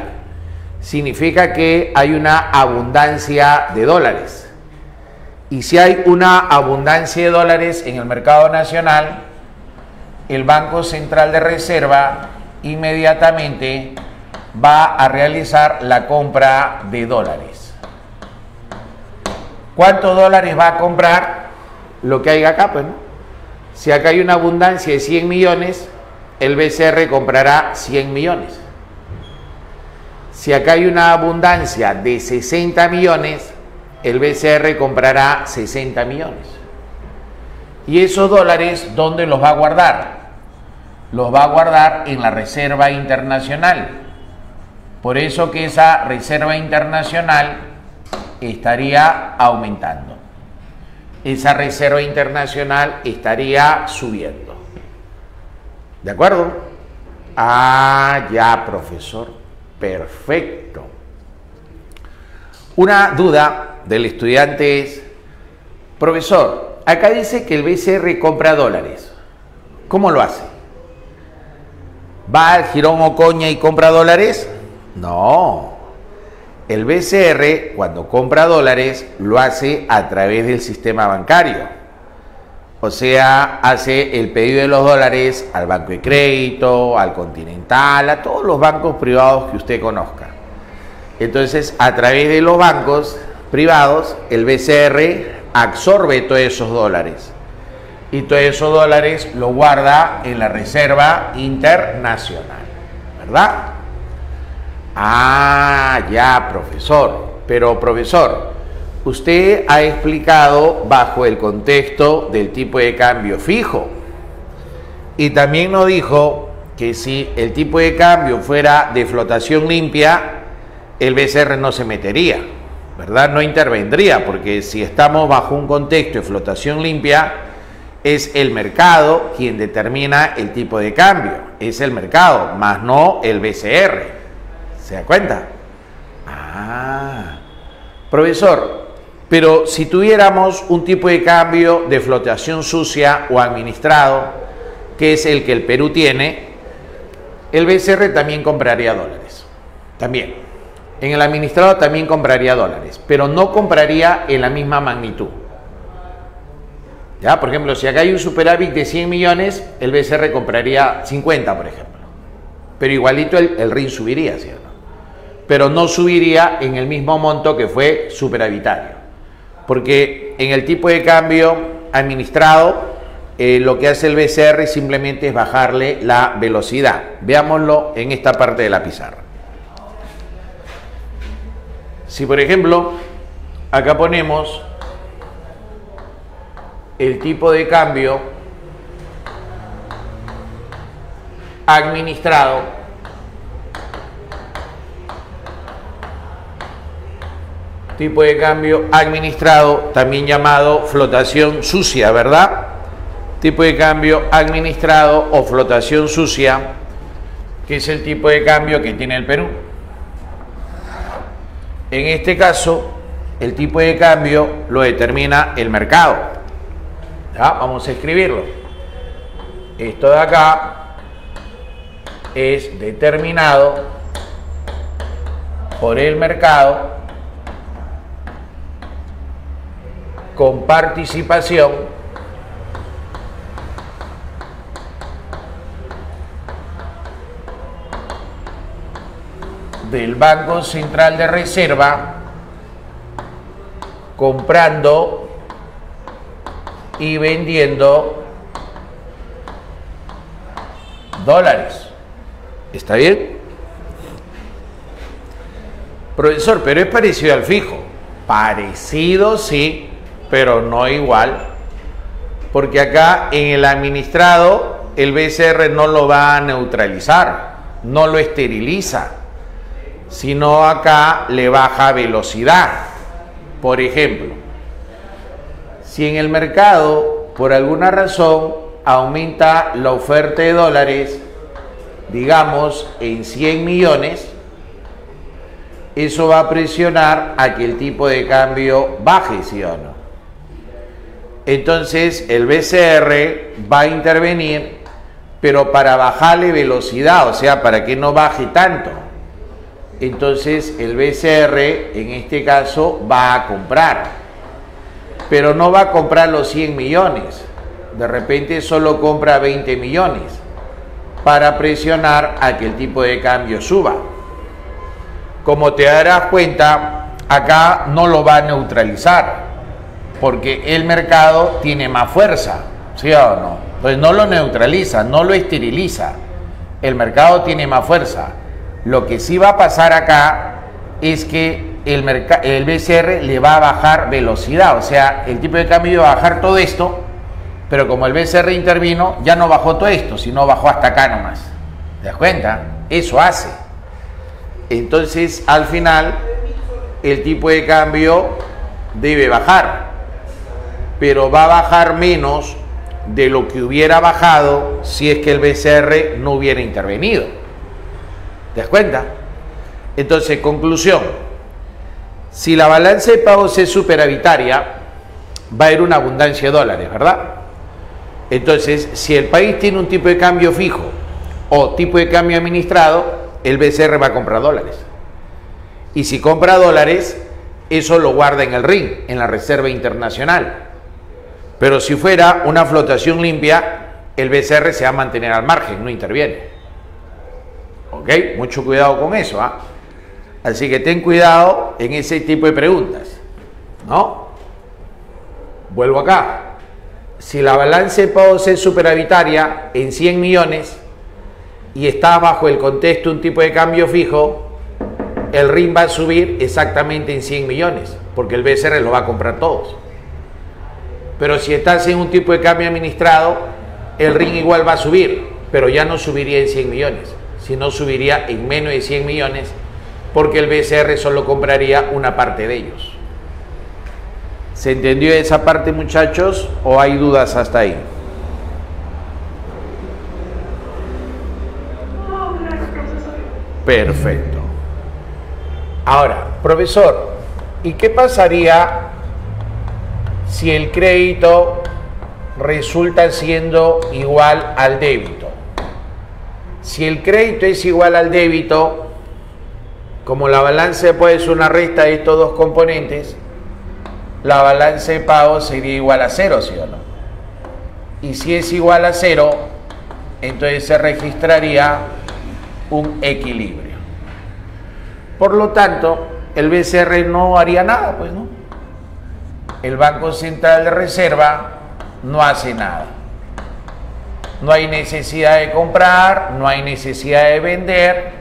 significa que hay una abundancia de dólares. Y si hay una abundancia de dólares en el mercado nacional, el Banco Central de Reserva inmediatamente va a realizar la compra de dólares. ¿Cuántos dólares va a comprar? Lo que hay acá, pues, ¿no? Si acá hay una abundancia de 100 millones, el BCR comprará 100 millones. Si acá hay una abundancia de 60 millones, el BCR comprará 60 millones. ¿Y esos dólares dónde los va a guardar? Los va a guardar en la reserva internacional. Por eso que esa reserva internacional estaría aumentando. Esa reserva internacional estaría subiendo. ¿De acuerdo? Ah, ya, profesor. Perfecto. Una duda del estudiante es, profesor, acá dice que el BCR compra dólares. ¿Cómo lo hace? ¿Va al Girón Ocoña y compra dólares? No. El BCR, cuando compra dólares, lo hace a través del sistema bancario. O sea, hace el pedido de los dólares al Banco de Crédito, al Continental, a todos los bancos privados que usted conozca. Entonces, a través de los bancos privados, el BCR absorbe todos esos dólares. Y todos esos dólares los guarda en la reserva internacional. ¿Verdad? Ah, ya, profesor. Pero, profesor, usted ha explicado bajo el contexto del tipo de cambio fijo. Y también nos dijo que si el tipo de cambio fuera de flotación limpia, el BCR no se metería, ¿verdad? No intervendría, porque si estamos bajo un contexto de flotación limpia, es el mercado quien determina el tipo de cambio. Es el mercado, más no el BCR. ¿Se da cuenta? Ah, profesor, pero si tuviéramos un tipo de cambio de flotación sucia o administrado, que es el que el Perú tiene, el BCR también compraría dólares. También. En el administrado también compraría dólares, pero no compraría en la misma magnitud. ¿Ya? Por ejemplo, si acá hay un superávit de 100 millones, el BCR compraría 50, por ejemplo. Pero igualito el RIN subiría, ¿cierto? Pero no subiría en el mismo monto que fue superavitario. Porque en el tipo de cambio administrado, lo que hace el BCR simplemente es bajarle la velocidad. Veámoslo en esta parte de la pizarra. Si por ejemplo, acá ponemos el tipo de cambio administrado, tipo de cambio administrado, también llamado flotación sucia, ¿verdad? Tipo de cambio administrado o flotación sucia, que es el tipo de cambio que tiene el Perú. En este caso, el tipo de cambio lo determina el mercado. ¿Ya? Vamos a escribirlo. Esto de acá es determinado por el mercado con participación del Banco Central de Reserva, comprando y vendiendo dólares. ¿Está bien? Profesor, pero es parecido al fijo. Parecido, sí, pero no igual. Porque acá en el administrado el BCR no lo va a neutralizar, no lo esteriliza, sino acá le baja velocidad. Por ejemplo, si en el mercado por alguna razón aumenta la oferta de dólares, digamos en 100 millones, eso va a presionar a que el tipo de cambio baje, ¿sí o no? Entonces el BCR va a intervenir, pero para bajarle velocidad, o sea, para que no baje tanto. Entonces el BCR en este caso va a comprar, pero no va a comprar los 100 millones, de repente solo compra 20 millones para presionar a que el tipo de cambio suba. Como te darás cuenta, acá no lo va a neutralizar, porque el mercado tiene más fuerza, ¿sí o no? Entonces no lo neutraliza, no lo esteriliza, el mercado tiene más fuerza. Lo que sí va a pasar acá es que el BCR le va a bajar velocidad, o sea, el tipo de cambio va a bajar todo esto, pero como el BCR intervino, ya no bajó todo esto, sino bajó hasta acá nomás. ¿Te das cuenta? Eso hace. Entonces, al final, el tipo de cambio debe bajar, pero va a bajar menos de lo que hubiera bajado si es que el BCR no hubiera intervenido. ¿Te das cuenta? Entonces, conclusión, si la balanza de pagos es superavitaria, va a haber una abundancia de dólares, ¿verdad? Entonces, si el país tiene un tipo de cambio fijo o tipo de cambio administrado, el BCR va a comprar dólares. Y si compra dólares, eso lo guarda en el RIN, en la Reserva Internacional. Pero si fuera una flotación limpia, el BCR se va a mantener al margen, no interviene. ¿Ok? Mucho cuidado con eso, ¿ah? Así que ten cuidado en ese tipo de preguntas, ¿no? Vuelvo acá. Si la balanza de pagos es superavitaria en 100 millones y está bajo el contexto de un tipo de cambio fijo, el RIN va a subir exactamente en 100 millones, porque el BCR lo va a comprar todos. Pero si estás en un tipo de cambio administrado, el RIN igual va a subir, pero ya no subiría en 100 millones, sino subiría en menos de 100 millones, porque el BCR solo compraría una parte de ellos. ¿Se entendió esa parte, muchachos, o hay dudas hasta ahí? Perfecto. Ahora, profesor, ¿y qué pasaría si el crédito resulta siendo igual al débito? Si el crédito es igual al débito, como la balanza de pagos es una resta de estos dos componentes, la balanza de pagos sería igual a 0, ¿sí o no? Y si es igual a 0, entonces se registraría un equilibrio. Por lo tanto, el BCR no haría nada, pues, ¿no? El Banco Central de Reserva no hace nada. No hay necesidad de comprar, no hay necesidad de vender,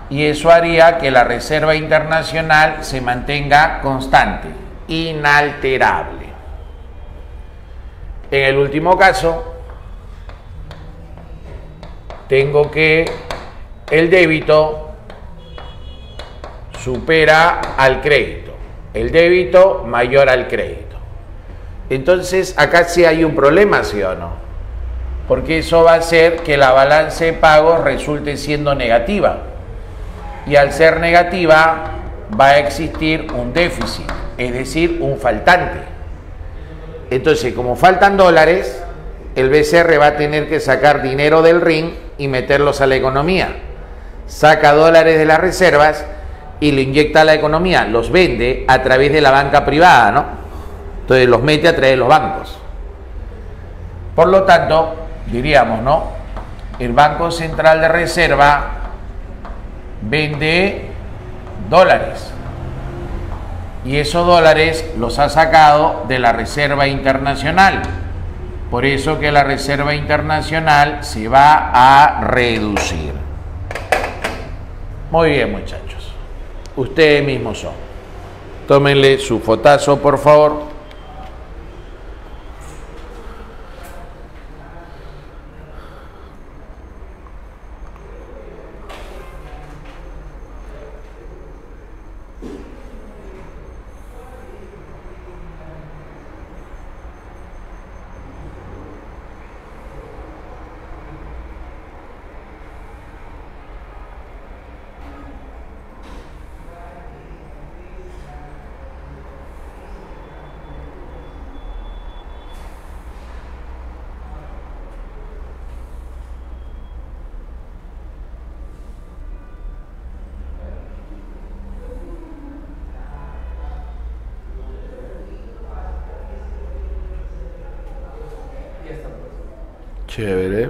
y eso haría que la Reserva Internacional se mantenga constante, inalterable. En el último caso, tengo que el débito supera al crédito, el débito mayor al crédito. Entonces, acá sí hay un problema, ¿sí o no? Porque eso va a hacer que la balanza de pagos resulte siendo negativa. Y al ser negativa, va a existir un déficit, es decir, un faltante. Entonces, como faltan dólares, el BCR va a tener que sacar dinero del RIN y meterlos a la economía. Saca dólares de las reservas y lo inyecta a la economía, los vende a través de la banca privada, ¿no? Entonces los mete a través de los bancos. Por lo tanto, diríamos, ¿no? El Banco Central de Reserva vende dólares y esos dólares los ha sacado de la Reserva Internacional. Por eso que la Reserva Internacional se va a reducir. Muy bien, muchachos. Ustedes mismos son. Tómenle su fotazo, por favor. Chévere.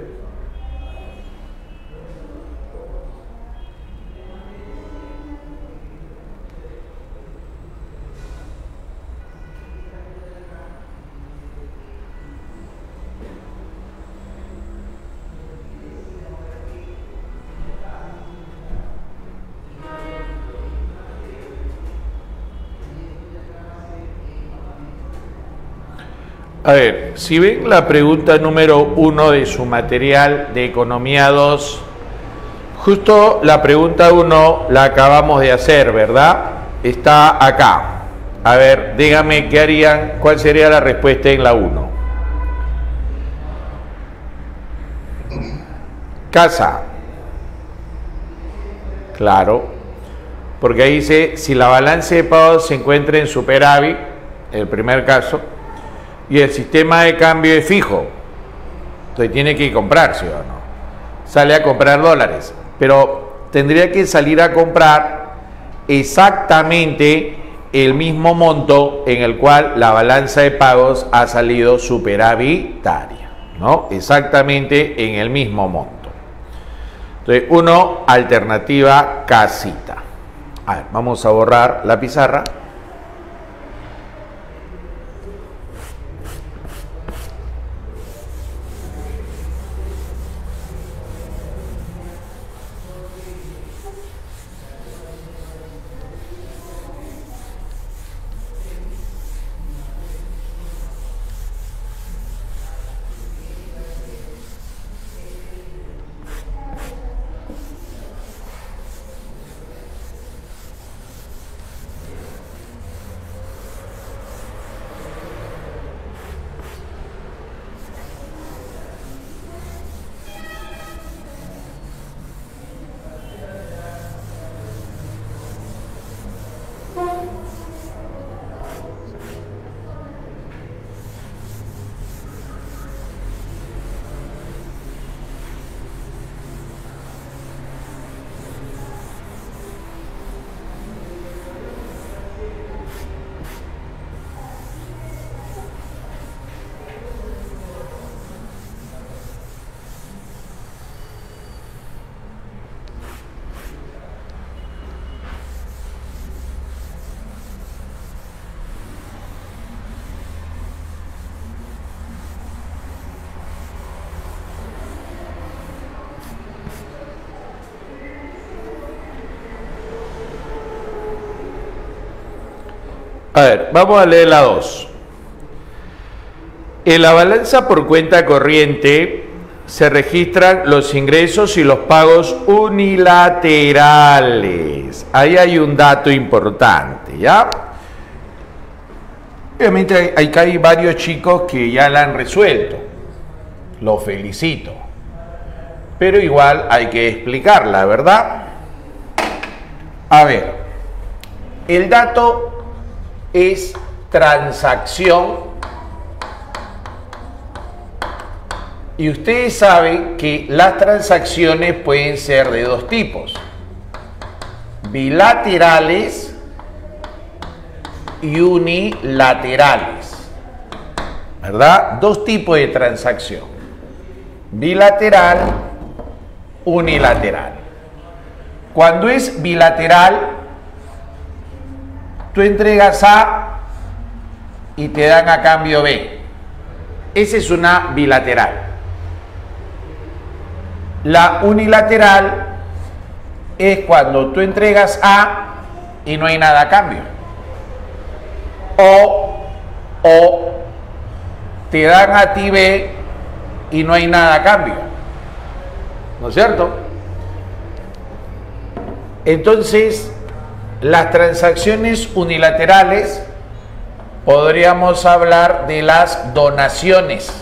A ver, si ven la pregunta número 1 de su material de Economía 2, justo la pregunta 1 la acabamos de hacer, ¿verdad? Está acá. A ver, díganme qué harían, cuál sería la respuesta en la 1. Casa. Claro, porque ahí dice, si la balanza de pagos se encuentra en superávit, el primer caso, y el sistema de cambio es fijo, entonces tiene que comprarse o no. Sale a comprar dólares, pero tendría que salir a comprar exactamente el mismo monto en el cual la balanza de pagos ha salido superavitaria, ¿no? Exactamente en el mismo monto. Entonces, 1, alternativa casita. A ver, vamos a borrar la pizarra. A ver, vamos a leer la 2. En la balanza por cuenta corriente se registran los ingresos y los pagos unilaterales. Ahí hay un dato importante, ¿ya? Obviamente acá hay varios chicos que ya la han resuelto. Los felicito. Pero igual hay que explicarla, ¿verdad? A ver, el dato es transacción y ustedes saben que las transacciones pueden ser de dos tipos: bilaterales y unilaterales, ¿verdad? Dos tipos de transacción: bilateral, unilateral. Cuando es bilateral, tú entregas A y te dan a cambio B. Esa es una bilateral. La unilateral es cuando tú entregas A y no hay nada a cambio. O te dan a ti B y no hay nada a cambio. ¿No es cierto? Entonces, las transacciones unilaterales, podríamos hablar de las donaciones.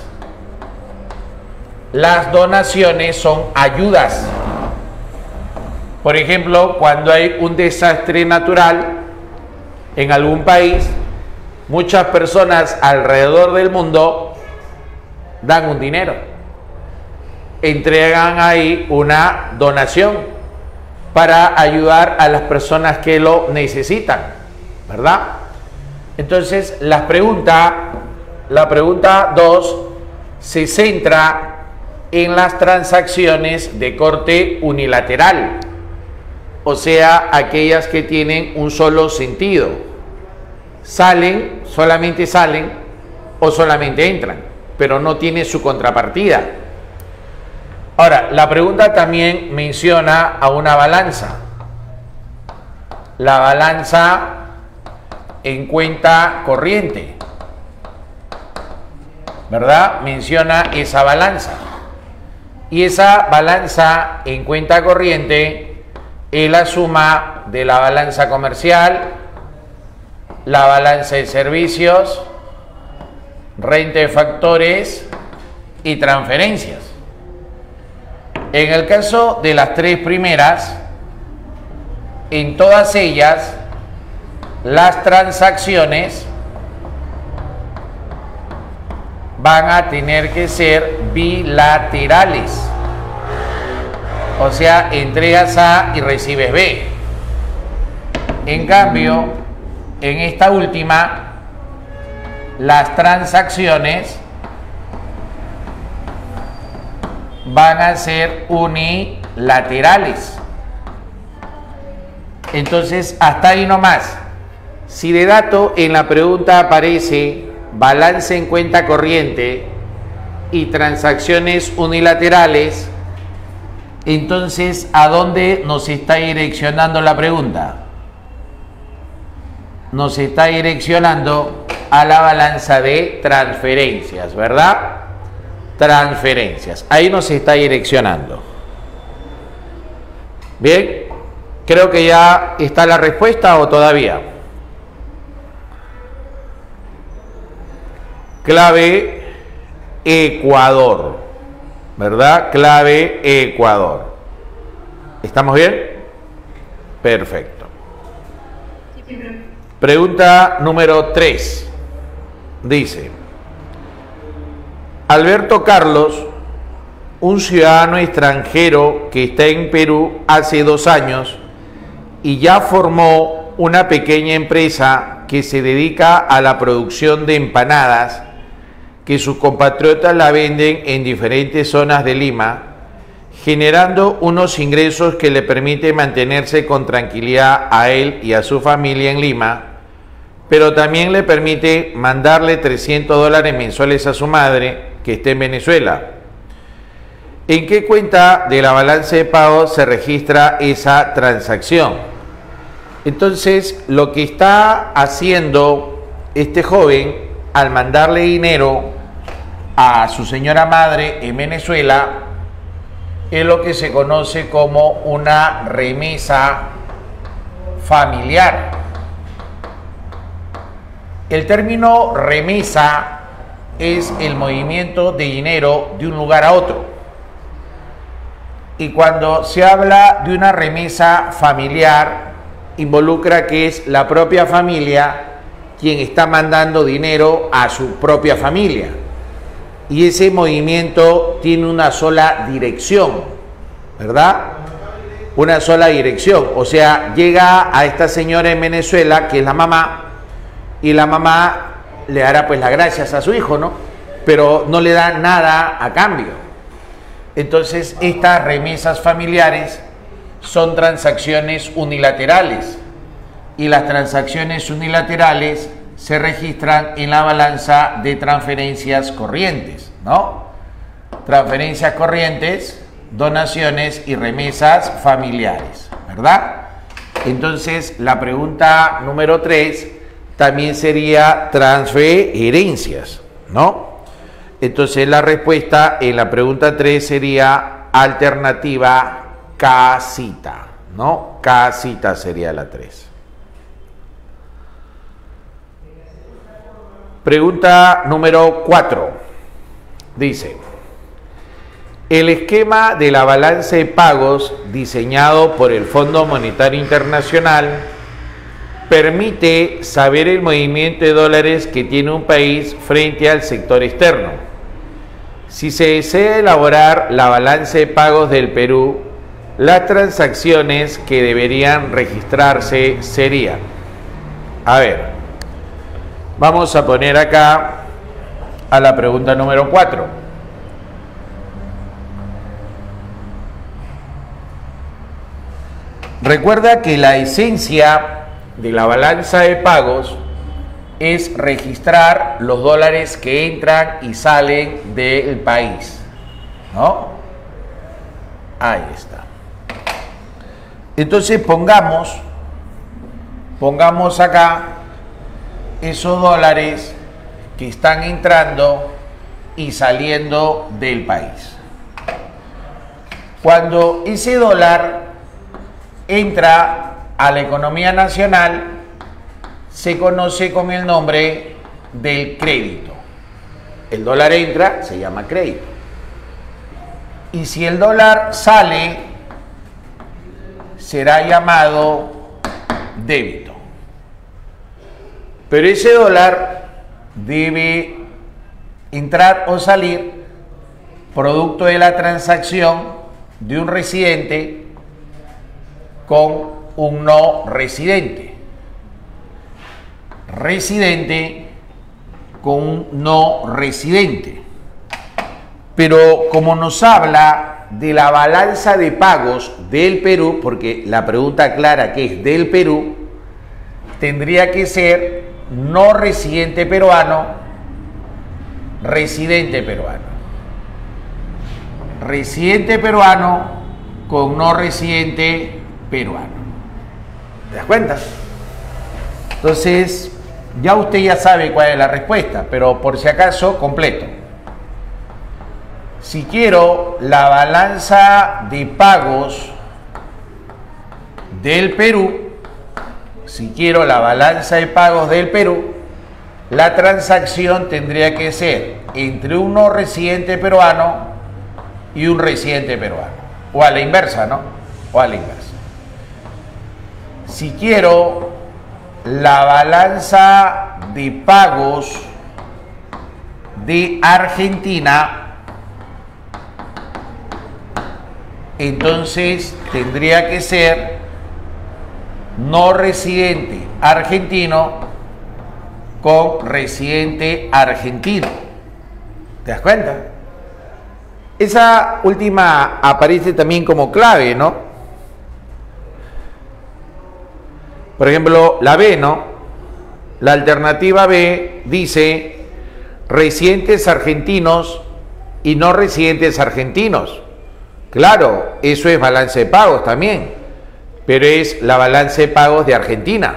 Las donaciones son ayudas. Por ejemplo, cuando hay un desastre natural en algún país, muchas personas alrededor del mundo dan un dinero, entregan ahí una donación para ayudar a las personas que lo necesitan, ¿verdad? Entonces, la pregunta 2 se centra en las transacciones de corte unilateral, o sea, aquellas que tienen un solo sentido. Salen, solamente salen, o solamente entran, pero no tiene su contrapartida. Ahora, la pregunta también menciona a una balanza. La balanza en cuenta corriente. ¿verdad? Menciona esa balanza. Y esa balanza en cuenta corriente es la suma de la balanza comercial, la balanza de servicios, renta de factores y transferencias. En el caso de las tres primeras, en todas ellas, las transacciones van a tener que ser bilaterales. O sea, entregas A y recibes B. En cambio, en esta última, las transacciones van a ser unilaterales. Entonces, hasta ahí nomás. Si de dato en la pregunta aparece balance en cuenta corriente y transacciones unilaterales, entonces, ¿a dónde nos está direccionando la pregunta? Nos está direccionando a la balanza de transferencias, ¿verdad? Transferencias. Ahí nos está direccionando. Bien, creo que ya está la respuesta o todavía. Clave Ecuador, ¿verdad? Clave Ecuador. ¿Estamos bien? Perfecto. Pregunta número 3. Dice: Alberto Carlos, un ciudadano extranjero que está en Perú hace 2 años y ya formó una pequeña empresa que se dedica a la producción de empanadas, que sus compatriotas la venden en diferentes zonas de Lima, generando unos ingresos que le permiten mantenerse con tranquilidad a él y a su familia en Lima, pero también le permite mandarle $300 mensuales a su madre, que está en Venezuela. ¿En qué cuenta de la balanza de pagos se registra esa transacción? Entonces, lo que está haciendo este joven al mandarle dinero a su señora madre en Venezuela es lo que se conoce como una remesa familiar. El término remesa es el movimiento de dinero de un lugar a otro. Y cuando se habla de una remesa familiar, involucra que es la propia familia quien está mandando dinero a su propia familia. Y ese movimiento tiene una sola dirección, ¿verdad? Una sola dirección. O sea, llega a esta señora en Venezuela, que es la mamá, y la mamá le dará pues las gracias a su hijo, ¿no? Pero no le da nada a cambio. Entonces, estas remesas familiares son transacciones unilaterales. Y las transacciones unilaterales se registran en la balanza de transferencias corrientes, ¿no? Transferencias corrientes, donaciones y remesas familiares, ¿verdad? Entonces, la pregunta número 3 también sería transferencias, ¿no? Entonces, la respuesta en la pregunta 3 sería alternativa casita, ¿no? Casita sería la 3. Pregunta número 4. Dice: el esquema de la balanza de pagos diseñado por el Fondo Monetario Internacional permite saber el movimiento de dólares que tiene un país frente al sector externo. Si se desea elaborar la balanza de pagos del Perú, las transacciones que deberían registrarse serían, a ver, vamos a poner acá a la pregunta número 4. Recuerda que la esencia de la balanza de pagos es registrar los dólares que entran y salen del país, ¿no? Ahí está. Entonces pongamos acá esos dólares que están entrando y saliendo del país. Cuando ese dólar entra a la economía nacional, se conoce con el nombre del crédito. El dólar entra, se llama crédito. Y si el dólar sale, será llamado débito. Pero ese dólar debe entrar o salir producto de la transacción de un residente con un no residente. Residente con un no residente. Pero como nos habla de la balanza de pagos del Perú, porque la pregunta clara que es del Perú, tendría que ser no residente peruano, residente peruano. Residente peruano con no residente peruano. ¿Te das cuenta? Entonces, ya usted ya sabe cuál es la respuesta, pero por si acaso, completo. Si quiero la balanza de pagos del Perú, la transacción tendría que ser entre un no residente peruano y un residente peruano. O a la inversa, ¿no? O a la inversa. Si quiero la balanza de pagos de Argentina, entonces tendría que ser no residente argentino con residente argentino. ¿Te das cuenta? Esa última aparece también como clave, ¿no? Por ejemplo, la B, ¿no? La alternativa B dice residentes argentinos y no residentes argentinos. Claro, eso es balance de pagos también, pero es la balance de pagos de Argentina,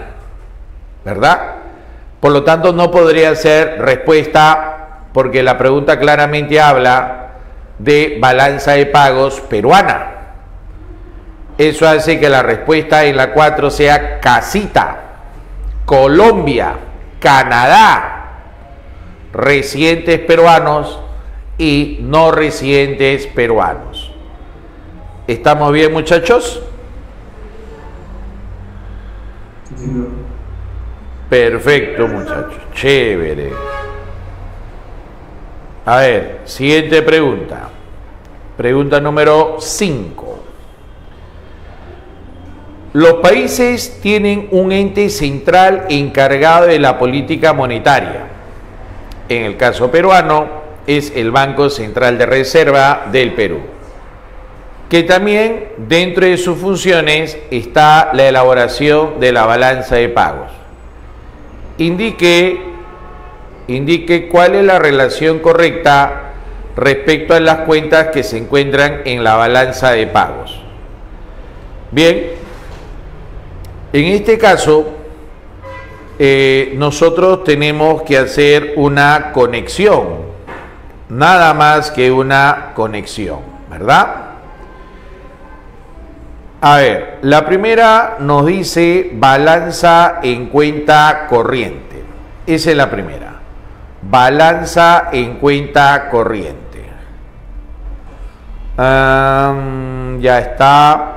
¿verdad? Por lo tanto, no podría ser respuesta porque la pregunta claramente habla de balanza de pagos peruana. Eso hace que la respuesta en la 4 sea casita, Colombia, Canadá, residentes peruanos y no residentes peruanos. ¿Estamos bien, muchachos? Perfecto, muchachos. Chévere. A ver, siguiente pregunta. Pregunta número 5. Los países tienen un ente central encargado de la política monetaria. En el caso peruano, es el Banco Central de Reserva del Perú, que también dentro de sus funciones está la elaboración de la balanza de pagos. Indique cuál es la relación correcta respecto a las cuentas que se encuentran en la balanza de pagos. Bien, en este caso, nosotros tenemos que hacer una conexión, nada más que una conexión, ¿verdad? A ver, la primera nos dice balanza en cuenta corriente. Esa es la primera. Balanza en cuenta corriente. Ya está.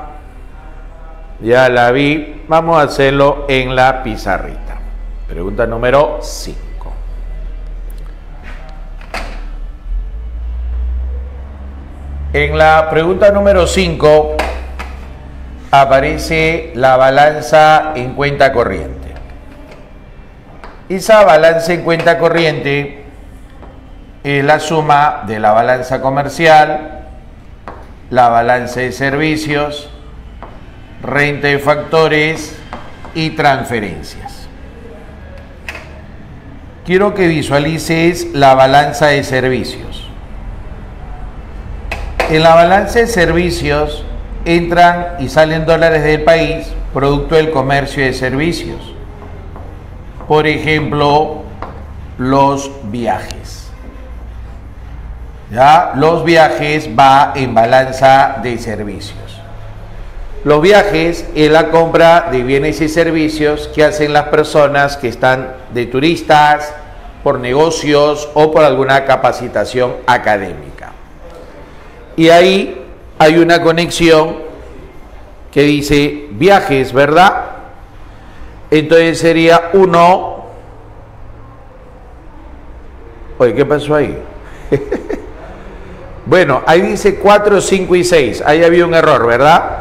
Ya la vi. Vamos a hacerlo en la pizarrita. Pregunta número 5. En la pregunta número 5 aparece la balanza en cuenta corriente. Esa balanza en cuenta corriente es la suma de la balanza comercial, la balanza de servicios, renta de factores y transferencias. Quiero que visualices la balanza de servicios. En la balanza de servicios entran y salen dólares del país producto del comercio de servicios. Por ejemplo, los viajes. ¿Ya? Los viajes va en balanza de servicios. Los viajes es la compra de bienes y servicios que hacen las personas que están de turistas, por negocios o por alguna capacitación académica. Y ahí hay una conexión que dice viajes, ¿verdad? Entonces sería 1. Oye, ¿qué pasó ahí? Bueno, ahí dice 4, 5 y 6. Ahí había un error, ¿verdad?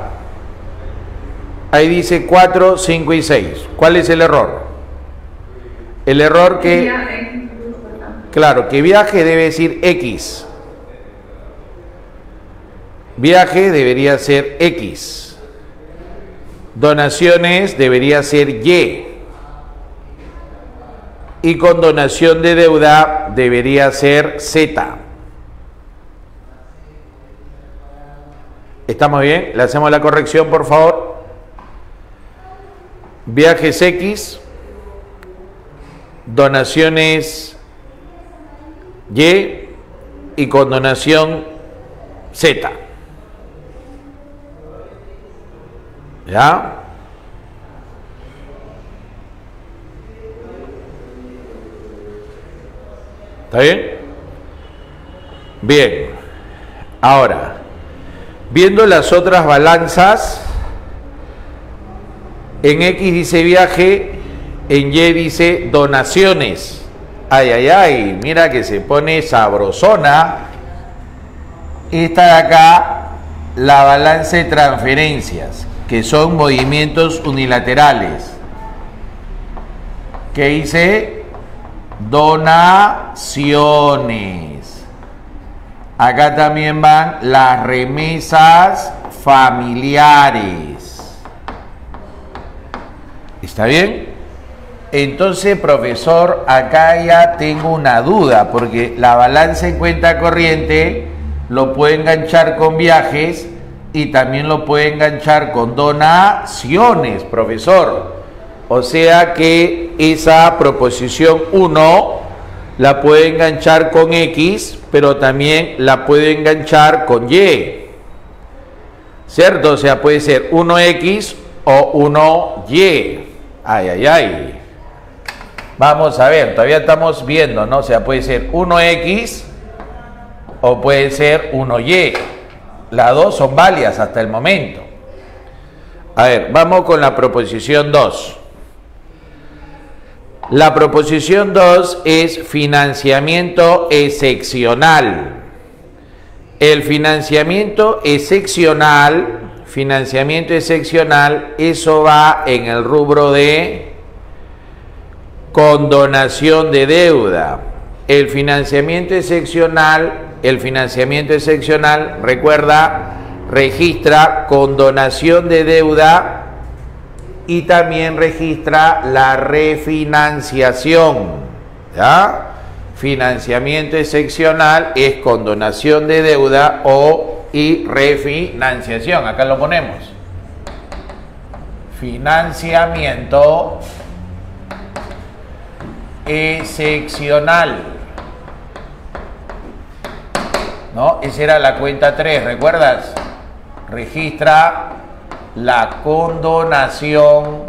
Ahí dice 4, 5 y 6. ¿Cuál es el error? El error que... Claro, que viaje debe decir X. Viaje debería ser X. Donaciones debería ser Y. Y con donación de deuda debería ser Z. ¿Estamos bien? ¿Le hacemos la corrección, por favor? Viajes X, donaciones Y con donación Z. ¿Ya? ¿Está bien? Bien. Ahora, viendo las otras balanzas, en X dice viaje, en Y dice donaciones. Ay, ay, ay, mira que se pone sabrosona. Esta de acá, la balanza de transferencias, que son movimientos unilaterales. ¿Qué dice? Donaciones. Acá también van las remesas familiares. ¿Está bien? Entonces, profesor, acá ya tengo una duda, porque la balanza en cuenta corriente lo puede enganchar con viajes y también lo puede enganchar con donaciones, profesor. O sea que esa proposición 1 la puede enganchar con X, pero también la puede enganchar con Y. ¿Cierto? O sea, puede ser 1X o 1Y. Ay, ay, ay. Vamos a ver, todavía estamos viendo, ¿no? O sea, puede ser 1X o puede ser 1Y. Las dos son válidas hasta el momento. A ver, vamos con la proposición 2. La proposición 2 es financiamiento excepcional. El financiamiento excepcional, eso va en el rubro de condonación de deuda. El financiamiento excepcional, recuerda, registra condonación de deuda y también registra la refinanciación. ¿Ya? Financiamiento excepcional es condonación de deuda y refinanciación. Acá lo ponemos. Financiamiento excepcional. ¿No? Esa era la cuenta 3, ¿recuerdas? Registra la condonación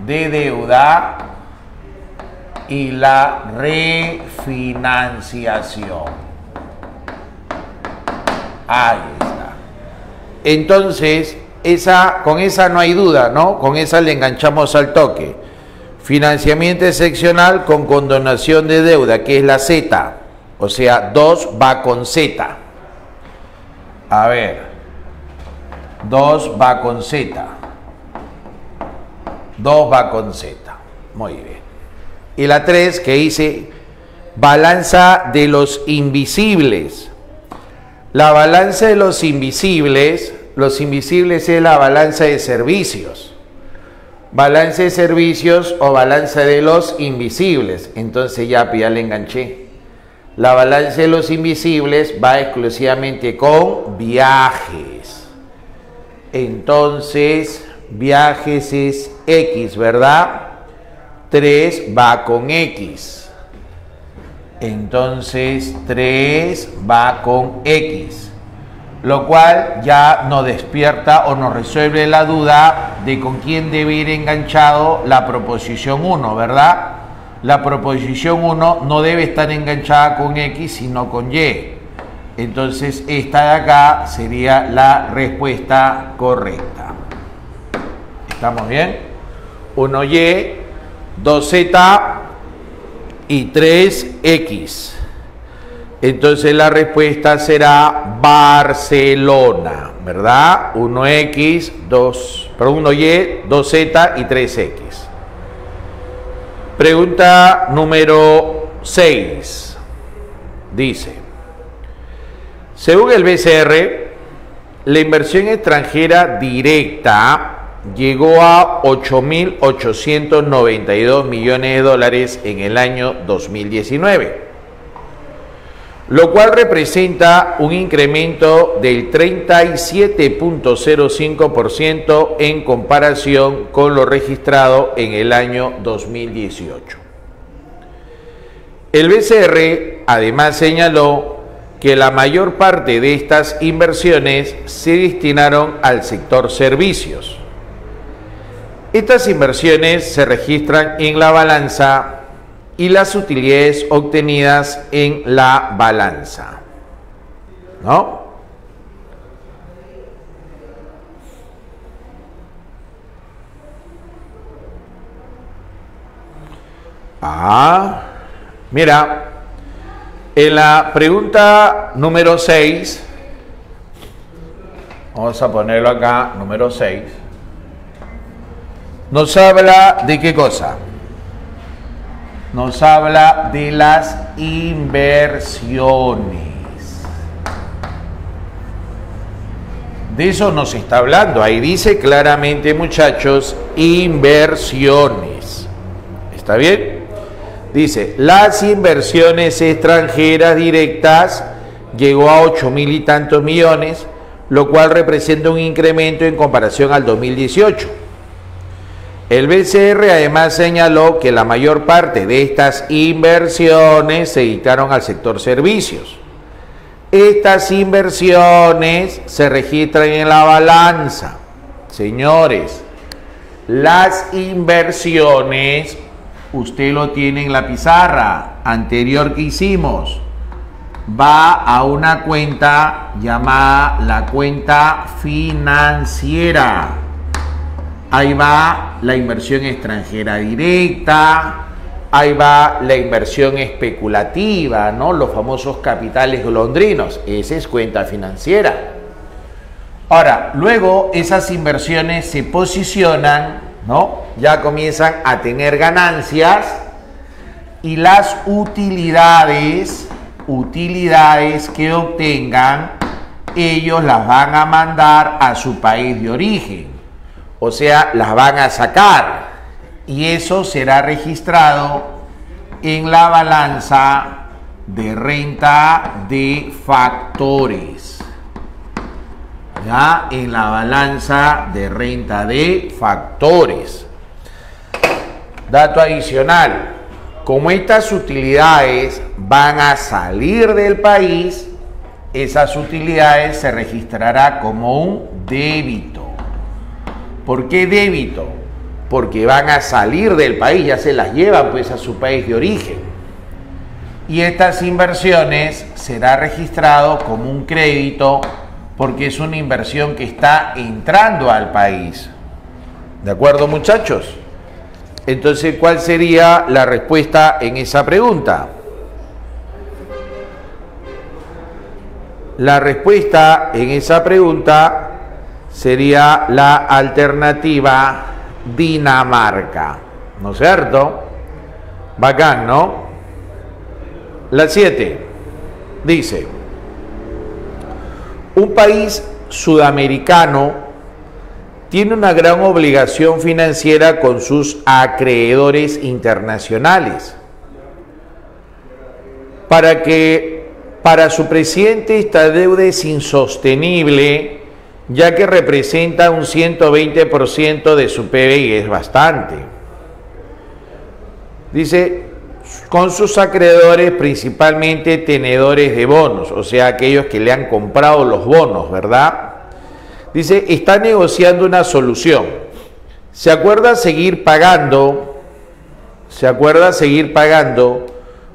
de deuda y la refinanciación. Ahí está. Entonces, con esa no hay duda, ¿no? Con esa le enganchamos al toque. Financiamiento excepcional con condonación de deuda, que es la Z. O sea, 2 va con Z. A ver. 2 va con Z. 2 va con Z. Muy bien. Y la 3 que dice balanza de los invisibles. La balanza de los invisibles es la balanza de servicios. Balanza de servicios o balanza de los invisibles. Entonces ya le enganché. La balanza de los invisibles va exclusivamente con viajes. Entonces, viajes es X, ¿verdad? 3 va con X. Entonces 3 va con X, lo cual ya nos despierta o nos resuelve la duda de con quién debe ir enganchado la proposición 1, ¿verdad? La proposición 1 no debe estar enganchada con X, sino con Y. Entonces esta de acá sería la respuesta correcta. ¿Estamos bien? 1Y, 2Z y 3X. Entonces la respuesta será Barcelona, ¿verdad? 1X, 1Y, 2Z y 3X. Pregunta número 6. Dice, según el BCR, la inversión extranjera directa llegó a 8.892 millones de dólares en el año 2019, lo cual representa un incremento del 37.05% en comparación con lo registrado en el año 2018. El BCR además señaló que la mayor parte de estas inversiones se destinaron al sector servicios. Estas inversiones se registran en la balanza y las utilidades obtenidas en la balanza, ¿no? Mira, en la pregunta número 6, vamos a ponerlo acá, número 6, nos habla de qué cosa. Nos habla de las inversiones. De eso nos está hablando. Ahí dice claramente, muchachos, inversiones. ¿Está bien? Dice, las inversiones extranjeras directas llegó a 8.000 y tantos millones, lo cual representa un incremento en comparación al 2018. El BCR además señaló que la mayor parte de estas inversiones se dedicaron al sector servicios. Estas inversiones se registran en la balanza. Señores, las inversiones, usted lo tiene en la pizarra anterior que hicimos, va a una cuenta llamada la cuenta financiera. Ahí va la inversión extranjera directa, ahí va la inversión especulativa, ¿no? Los famosos capitales golondrinos. Esa es cuenta financiera. Ahora, luego esas inversiones se posicionan, ¿no? Ya comienzan a tener ganancias y las utilidades que obtengan, ellos las van a mandar a su país de origen. O sea, las van a sacar y eso será registrado en la balanza de renta de factores. Ya, en la balanza de renta de factores. Dato adicional, como estas utilidades van a salir del país, esas utilidades se registrará como un débito. ¿Por qué débito? Porque van a salir del país, ya se las llevan pues a su país de origen. Y estas inversiones será registrado como un crédito porque es una inversión que está entrando al país. ¿De acuerdo, muchachos? Entonces, ¿cuál sería la respuesta en esa pregunta? La respuesta en esa pregunta sería la alternativa Dinamarca, ¿no es cierto? Bacán, ¿no? La 7 dice, un país sudamericano tiene una gran obligación financiera con sus acreedores internacionales. Para su presidente esta deuda es insostenible, ya que representa un 120% de su PBI, es bastante. Dice, con sus acreedores, principalmente tenedores de bonos, o sea, aquellos que le han comprado los bonos, ¿verdad? Dice, está negociando una solución. ¿Se acuerda seguir pagando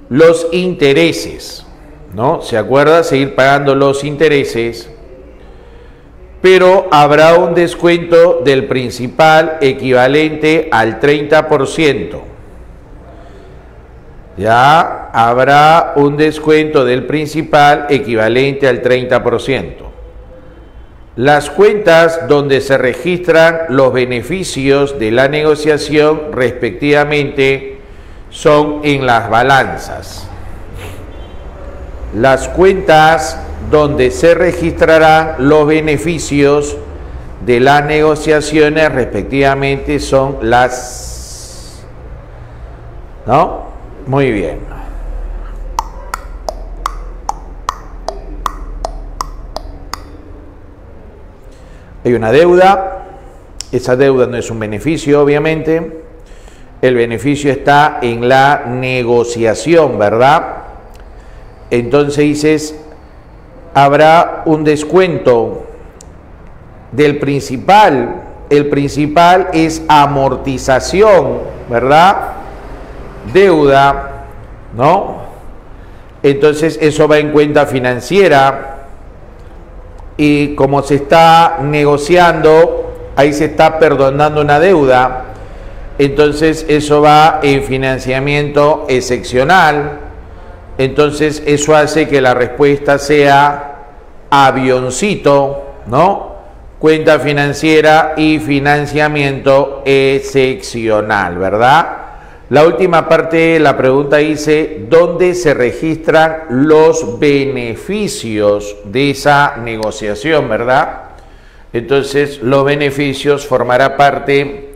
los intereses? ¿No? Se acuerda seguir pagando los intereses, pero habrá un descuento del principal equivalente al 30%. Ya habrá un descuento del principal equivalente al 30%. Las cuentas donde se registran los beneficios de la negociación respectivamente son en las balanzas. Las cuentas donde se registrarán los beneficios de las negociaciones respectivamente son las... ¿No? Muy bien. Hay una deuda, esa deuda no es un beneficio, obviamente. El beneficio está en la negociación, ¿verdad? Entonces dices, habrá un descuento del principal. El principal es amortización, ¿verdad? Deuda, ¿no? Entonces eso va en cuenta financiera. Y como se está negociando, ahí se está perdonando una deuda, entonces eso va en financiamiento excepcional. Entonces eso hace que la respuesta sea avioncito, ¿no? Cuenta financiera y financiamiento excepcional, ¿verdad? La última parte de la pregunta dice, ¿dónde se registran los beneficios de esa negociación, verdad? Entonces, los beneficios formará parte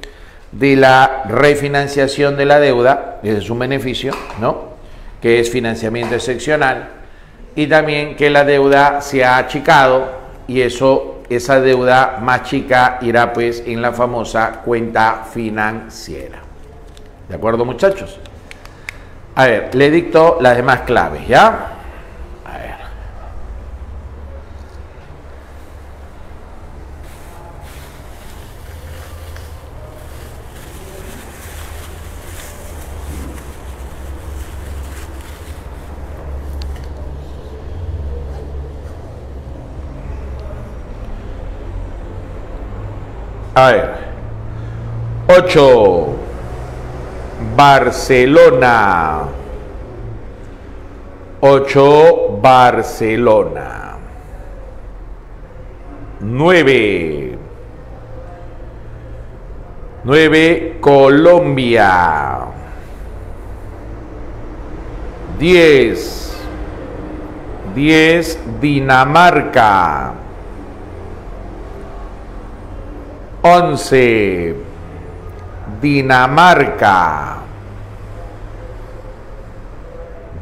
de la refinanciación de la deuda, ese es un beneficio, ¿no? Que es financiamiento excepcional, y también que la deuda se ha achicado, y esa deuda más chica irá pues en la famosa cuenta financiera. ¿De acuerdo, muchachos? A ver, le dicto las demás claves, ¿ya? A ver. A ver. 8. Barcelona. 8. Barcelona. 9. 9. Colombia. 10. 10. Dinamarca. 11. Dinamarca.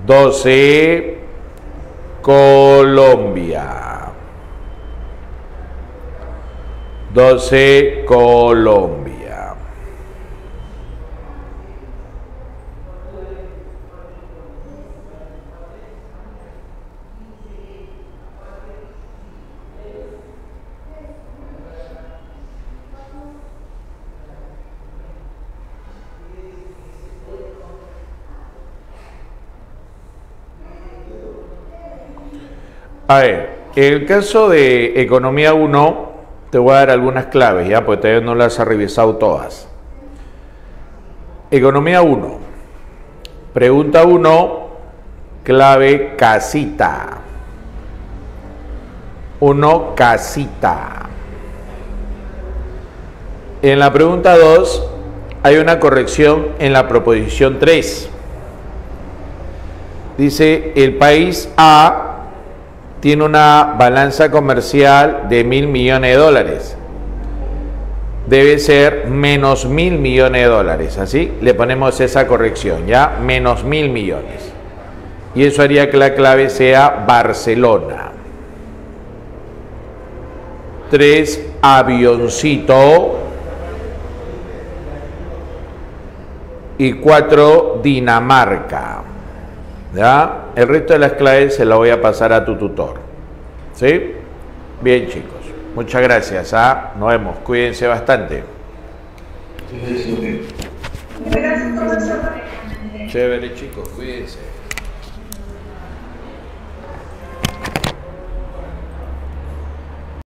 12. Colombia. 12. Colombia. A ver, en el caso de Economía 1, te voy a dar algunas claves, ¿ya? Porque todavía no las he revisado todas. Economía 1. Pregunta 1, clave casita. 1, casita. En la pregunta 2, hay una corrección en la proposición 3. Dice, el país A tiene una balanza comercial de 1.000 millones de dólares. Debe ser menos 1.000 millones de dólares. Así le ponemos esa corrección, ¿ya? Menos 1.000 millones. Y eso haría que la clave sea Barcelona. 3, avioncito. y 4 Dinamarca. ¿Ya? El resto de las claves se las voy a pasar a tu tutor. ¿Sí? Bien, chicos. Muchas gracias. Nos vemos. Cuídense bastante. Gracias, profesor. Chévere, chicos. Cuídense.